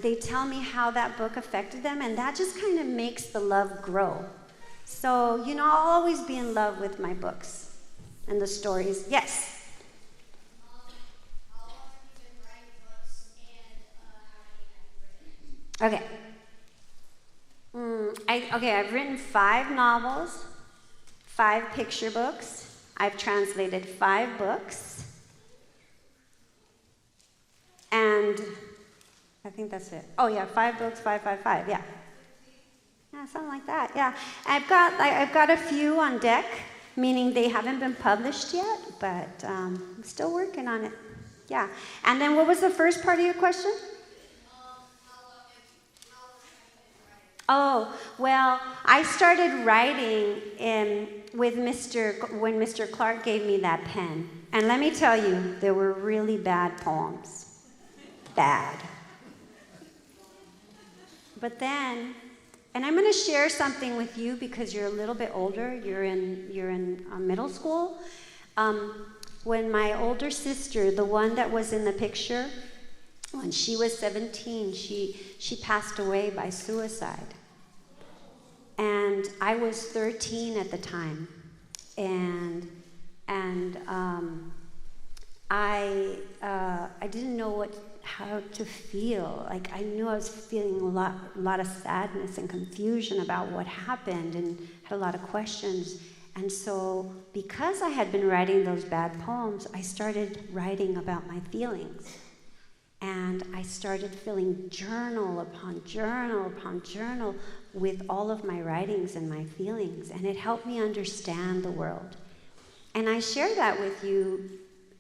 Speaker 13: they tell me how that book affected them, and that just kind of makes the love grow. So, you know, I'll always be in love with my books and the stories. Yes? Okay. I've written 5 novels, 5 picture books. I've translated 5 books. And I think that's it. Oh yeah, 5 books, 5, yeah. Yeah, something like that, yeah. I've got a few on deck, meaning they haven't been published yet, but I'm still working on it. Yeah. And then what was the first part of your question? Oh, well, I started writing when Mr. Clark gave me that pen. And let me tell you, they were really bad poems. Bad. But then, and I'm going to share something with you because you're a little bit older. You're in middle school. When my older sister, the one that was in the picture, when she was 17, she passed away by suicide. And I was 13 at the time, and I didn't know how to feel. Like, I knew I was feeling a lot of sadness and confusion about what happened, and had a lot of questions. And so, because I had been writing those bad poems, I started writing about my feelings. And I started filling journal upon journal upon journal with all of my writings and my feelings, and it helped me understand the world. And I share that with you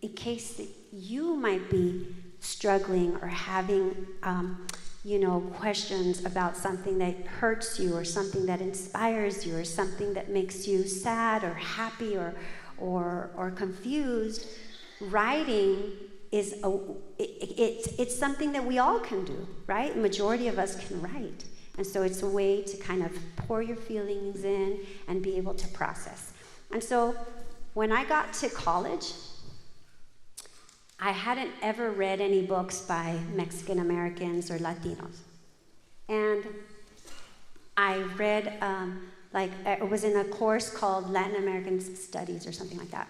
Speaker 13: in case that you might be struggling or having, questions about something that hurts you, or something that inspires you, or something that makes you sad or happy or confused. Writing is it's something that we all can do, right? The majority of us can write. And so it's a way to kind of pour your feelings in and be able to process. And so when I got to college, I hadn't ever read any books by Mexican Americans or Latinos. And I read, it was in a course called Latin American Studies or something like that.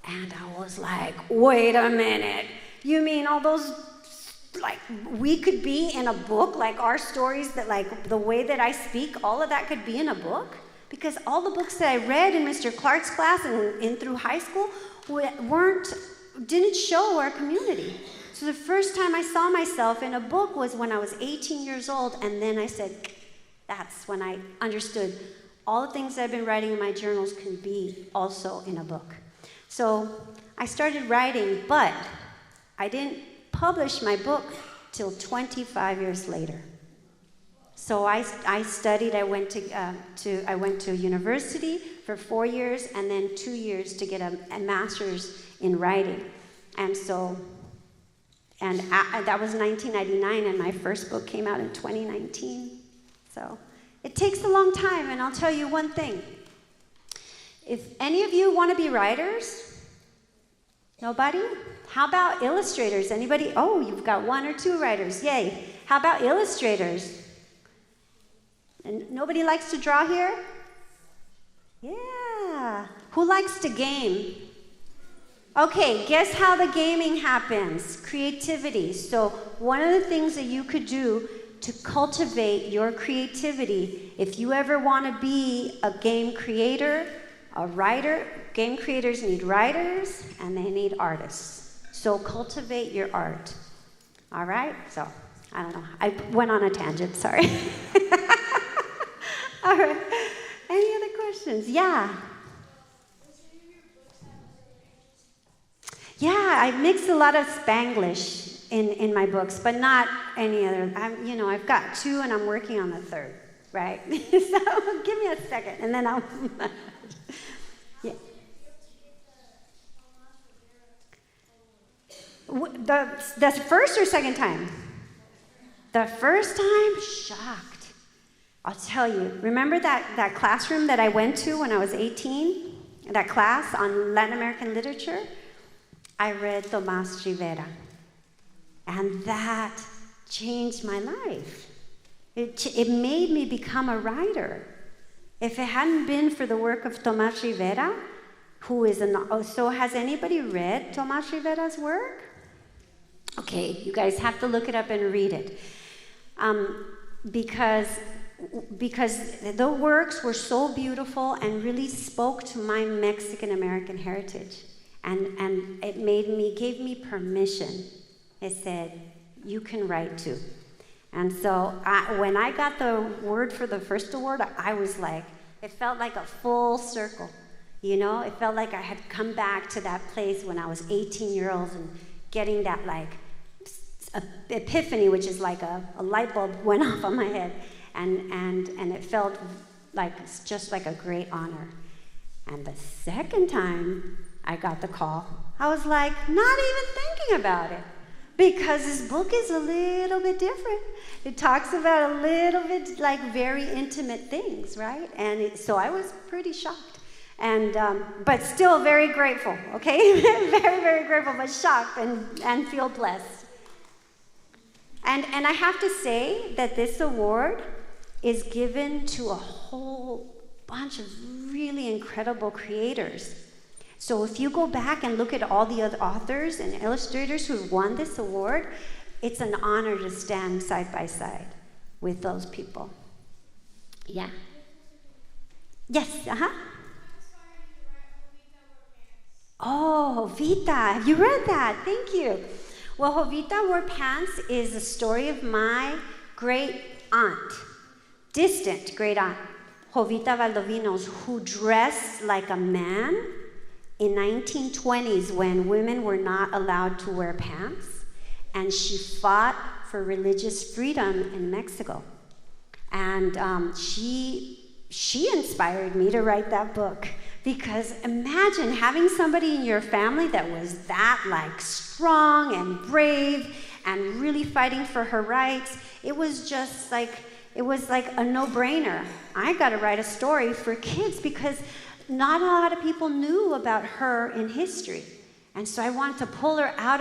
Speaker 13: And I was like, wait a minute. You mean all those, like, we could be in a book, like our stories, that like the way that I speak, all of that could be in a book? Because all the books that I read in Mr. Clark's class and in through high school didn't show our community. So the first time I saw myself in a book was when I was 18 years old, and then I said, that's when I understood all the things that I've been writing in my journals can be also in a book. So I started writing, but I didn't publish my book till 25 years later. So I studied. I went to university for 4 years, and then 2 years to get a master's in writing. And so, that was 1999, and my first book came out in 2019. So it takes a long time, and I'll tell you one thing. If any of you want to be writers, nobody? How about illustrators? Anybody? Oh, you've got 1 or 2 writers. Yay. How about illustrators? And nobody likes to draw here? Yeah. Who likes to game? Okay, guess how the gaming happens? Creativity. So one of the things that you could do to cultivate your creativity, if you ever want to be a game creator, a writer, game creators need writers and they need artists. So cultivate your art. All right? So, I don't know. I went on a tangent, sorry. All right. Any other questions? Yeah. Yeah, I mix a lot of Spanglish in my books, but not any other. I've got 2 and I'm working on the 3rd, right? So give me a second and then I'll... Yeah. The first or second time? The first time, shocked. I'll tell you. Remember that classroom that I went to when I was 18? That class on Latin American literature? I read Tomás Rivera. And that changed my life. It made me become a writer. If it hadn't been for the work of Tomás Rivera, who is so has anybody read Tomás Rivera's work? Okay, you guys have to look it up and read it. Because the works were so beautiful and really spoke to my Mexican-American heritage. And it gave me permission. It said, you can write too. And so when I got the word for the first award, I was like, it felt like a full circle. You know, it felt like I had come back to that place when I was 18 years old and getting that like epiphany, which is like a light bulb went off on my head. And it felt like just like a great honor. And the second time I got the call, I was like, not even thinking about it. Because this book is a little bit different. It talks about a little bit like very intimate things, right? And so I was pretty shocked. And, but still very grateful, okay? Very, very grateful, but shocked and feel blessed. And I have to say that this award is given to a whole bunch of really incredible creators. So if you go back and look at all the other authors and illustrators who've won this award, it's an honor to stand side by side with those people. Yeah. Yes, Oh, Jovita, have you read that? Thank you. Well, Jovita Wore Pants is the story of my great aunt, distant great aunt, Jovita Valdovinos, who dressed like a man in 1920s when women were not allowed to wear pants, and she fought for religious freedom in Mexico. And she inspired me to write that book, because imagine having somebody in your family that was that like strong and brave and really fighting for her rights. It was just like, it was like a no-brainer. I got to write a story for kids because not a lot of people knew about her in history. And so I want to pull her out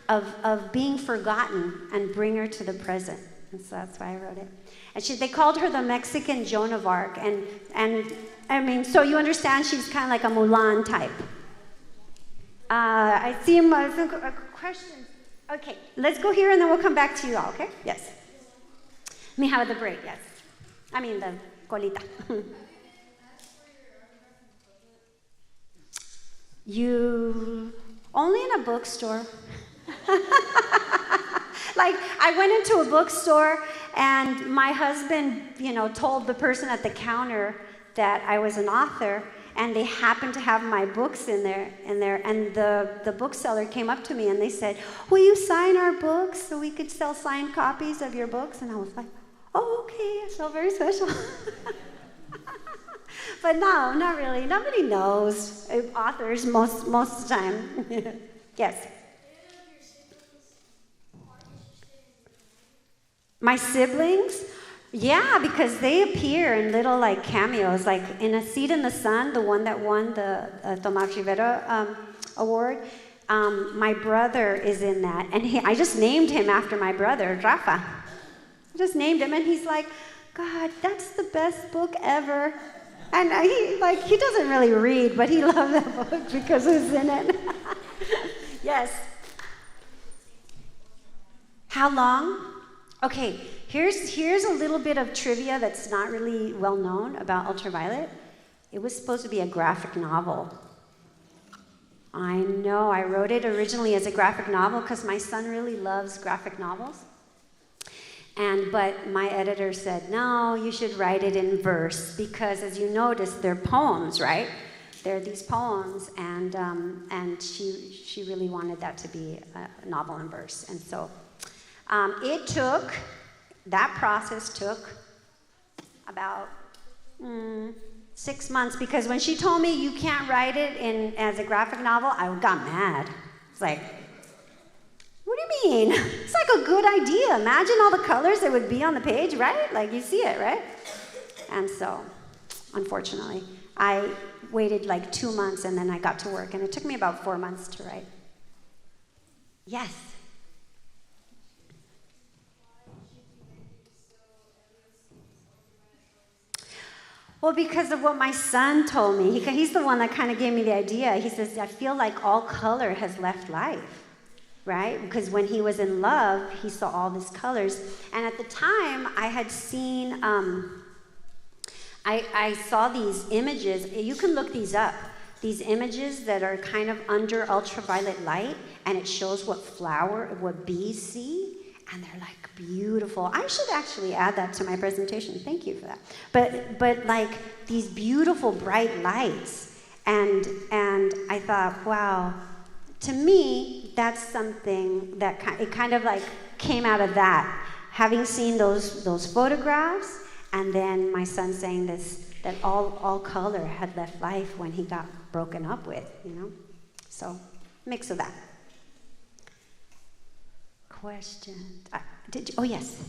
Speaker 13: of being forgotten and bring her to the present. And so that's why I wrote it. And they called her the Mexican Joan of Arc. And I mean, so you understand she's kind of like a Mulan type. I see questions. Okay, let's go here and then we'll come back to you all, okay? Yes. Me have the break, yes. I mean the colita. You only in a bookstore. Like I went into a bookstore and my husband, told the person at the counter that I was an author, and they happened to have my books in there, and the bookseller came up to me and they said, "Will you sign our books so we could sell signed copies of your books?" And I was like, "Oh, okay, I felt very special." But no, not really. Nobody knows authors most of the time. Yes. My siblings? Yeah, because they appear in little like cameos, like in A Seat in the Sun, the one that won the Tomás Rivera award. My brother is in that, and I just named him after my brother, Rafa. I just named him, and he's like, "God, that's the best book ever." And he doesn't really read, but he loved that book because it was in it. Yes. How long? Okay, here's a little bit of trivia that's not really well known about Ultraviolet. It was supposed to be a graphic novel. I know, I wrote it originally as a graphic novel because my son really loves graphic novels. But my editor said, "No, you should write it in verse," because as you notice, they're poems, right? They're these poems, and she really wanted that to be a novel in verse. And so that process took about 6 months, because when she told me you can't write it as a graphic novel, I got mad. It's like, what do you mean? It's like a good idea. Imagine all the colors that would be on the page, right? Like you see it, right? And so, unfortunately, I waited like 2 months and then I got to work, and it took me about 4 months to write. Yes. Well, because of what my son told me. He's the one that kind of gave me the idea. He says, "I feel like all color has left life." Right? Because when he was in love, he saw all these colors. And at the time, I had seen, I saw these images. You can look these up. These images that are kind of under ultraviolet light, and it shows what bees see, and they're like beautiful. I should actually add that to my presentation. Thank you for that. But like these beautiful bright lights, and I thought, wow. To me, that's something that it kind of like came out of that. Having seen those photographs, and then my son saying that all color had left life when he got broken up with, So, mix of that. Question. Oh, yes.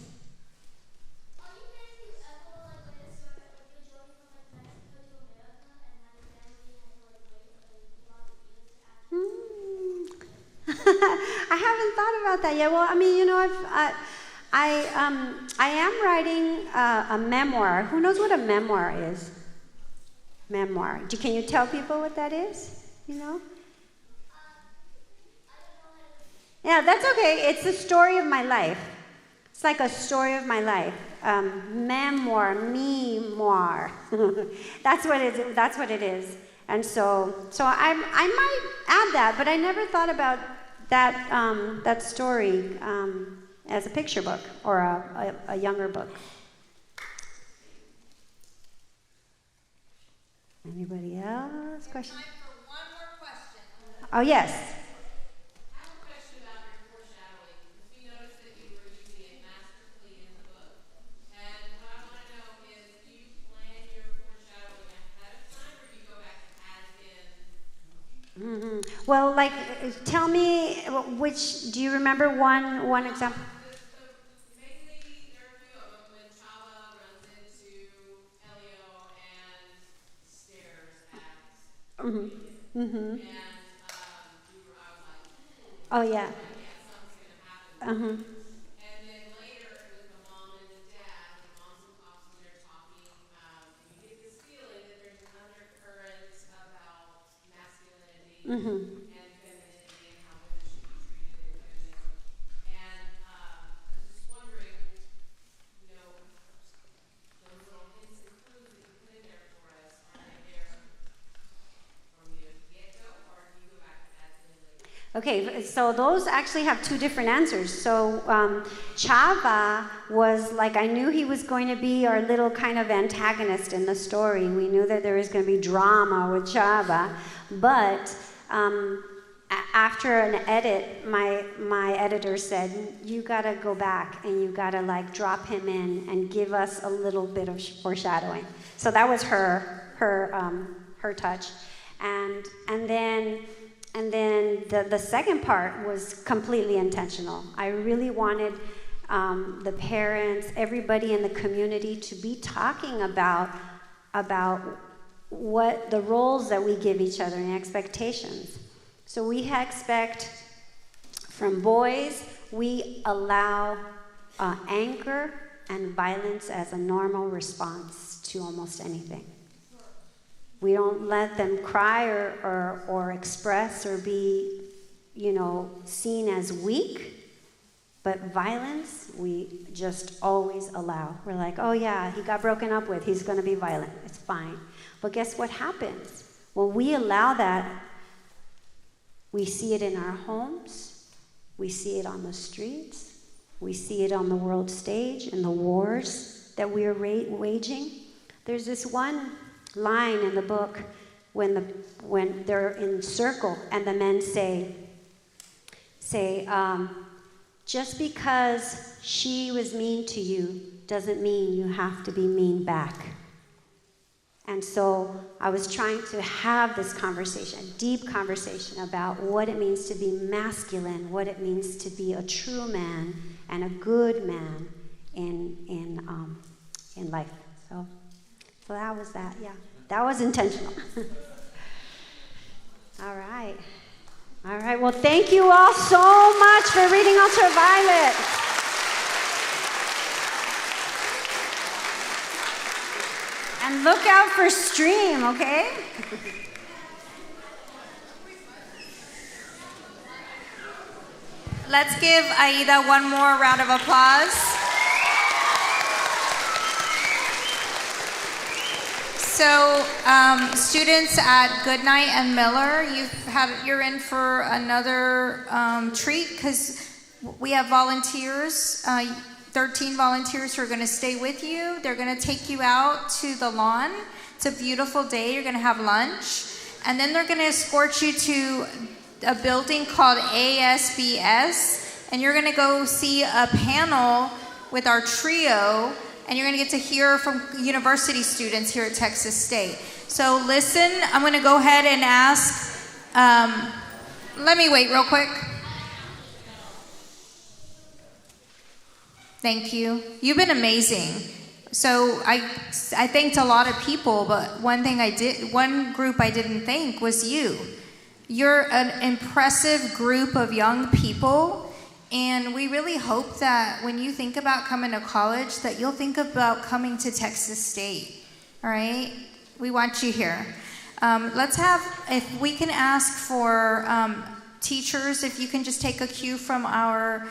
Speaker 13: I haven't thought about that yet. Well, I mean, I am writing a memoir. Who knows what a memoir is? Memoir. Can you tell people what that is? Yeah, that's okay. It's the story of my life. It's like a story of my life. Memoir, me-moir. That's what it is. And so I might add that, but I never thought about that story as a picture book or a younger book. Anybody else? Question?
Speaker 15: Time for one more question.
Speaker 13: Oh, yes.
Speaker 15: I have a question about your foreshadowing, because we noticed that you were using it masterfully in the book. And what I want to know is, do you plan your foreshadowing ahead of time, or do you go back and add in?
Speaker 13: Mm-hmm. Well, like, tell me which. Do you remember one example?
Speaker 15: Mainly, there are a few of them when Chava runs into Elio and stares at.
Speaker 13: Mm-hmm. Mm-hmm.
Speaker 15: And I
Speaker 13: Oh, yeah. Uh-huh.
Speaker 15: And then later it was the mom and the dad, the moms and pops, when they're talking, and you get this feeling that there's an undercurrent about masculinity and femininity and how women should be treated in feminism. And I was just wondering, you know, those little hints and clues that you put in there for us, are they there from the get-go, or do you go back to that later?
Speaker 13: Okay, so those actually have two different answers. So Chava was like, I knew he was going to be our little kind of antagonist in the story. We knew that there was going to be drama with Chava, but after an edit, my editor said, you gotta go back and you gotta like drop him in and give us a little bit of foreshadowing. So that was her touch, and then the second part was completely intentional. I really wanted the parents, everybody in the community to be talking about what the roles that we give each other and expectations. So we expect from boys, we allow anger and violence as a normal response to almost anything. We don't let them cry or express or be, seen as weak. But violence, we just always allow. We're like, oh yeah, he got broken up with, he's gonna be violent, it's fine. But guess what happens? When we allow that, we see it in our homes, we see it on the streets, we see it on the world stage, in the wars that we are waging. There's this one line in the book when they're in circle and the men say, just because she was mean to you doesn't mean you have to be mean back. And so I was trying to have this conversation, a deep conversation about what it means to be masculine, what it means to be a true man and a good man in life. So that was that, yeah. That was intentional. All right. All right, well, thank you all so much for reading Ultraviolet. And look out for Stream, okay?
Speaker 1: Let's give Aida one more round of applause. So, students at Goodnight and Miller, you're in for another treat because we have volunteers, 13 volunteers who are going to stay with you. They're going to take you out to the lawn. It's a beautiful day. You're going to have lunch. And then they're going to escort you to a building called ASBS. And you're going to go see a panel with our trio. And you're going to get to hear from university students here at Texas State. So listen, I'm going to go ahead and ask, let me wait real quick. Thank you. You've been amazing. So I thanked a lot of people, but one group I didn't thank was you. You're an impressive group of young people. And we really hope that when you think about coming to college, that you'll think about coming to Texas State, all right? We want you here. If we can ask for teachers, if you can just take a cue from our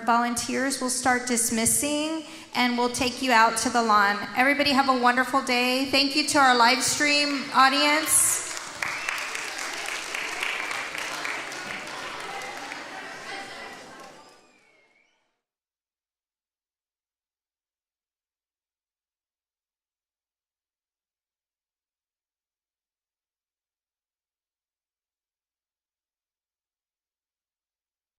Speaker 1: volunteers, we'll start dismissing and we'll take you out to the lawn. Everybody have a wonderful day. Thank you to our live stream audience.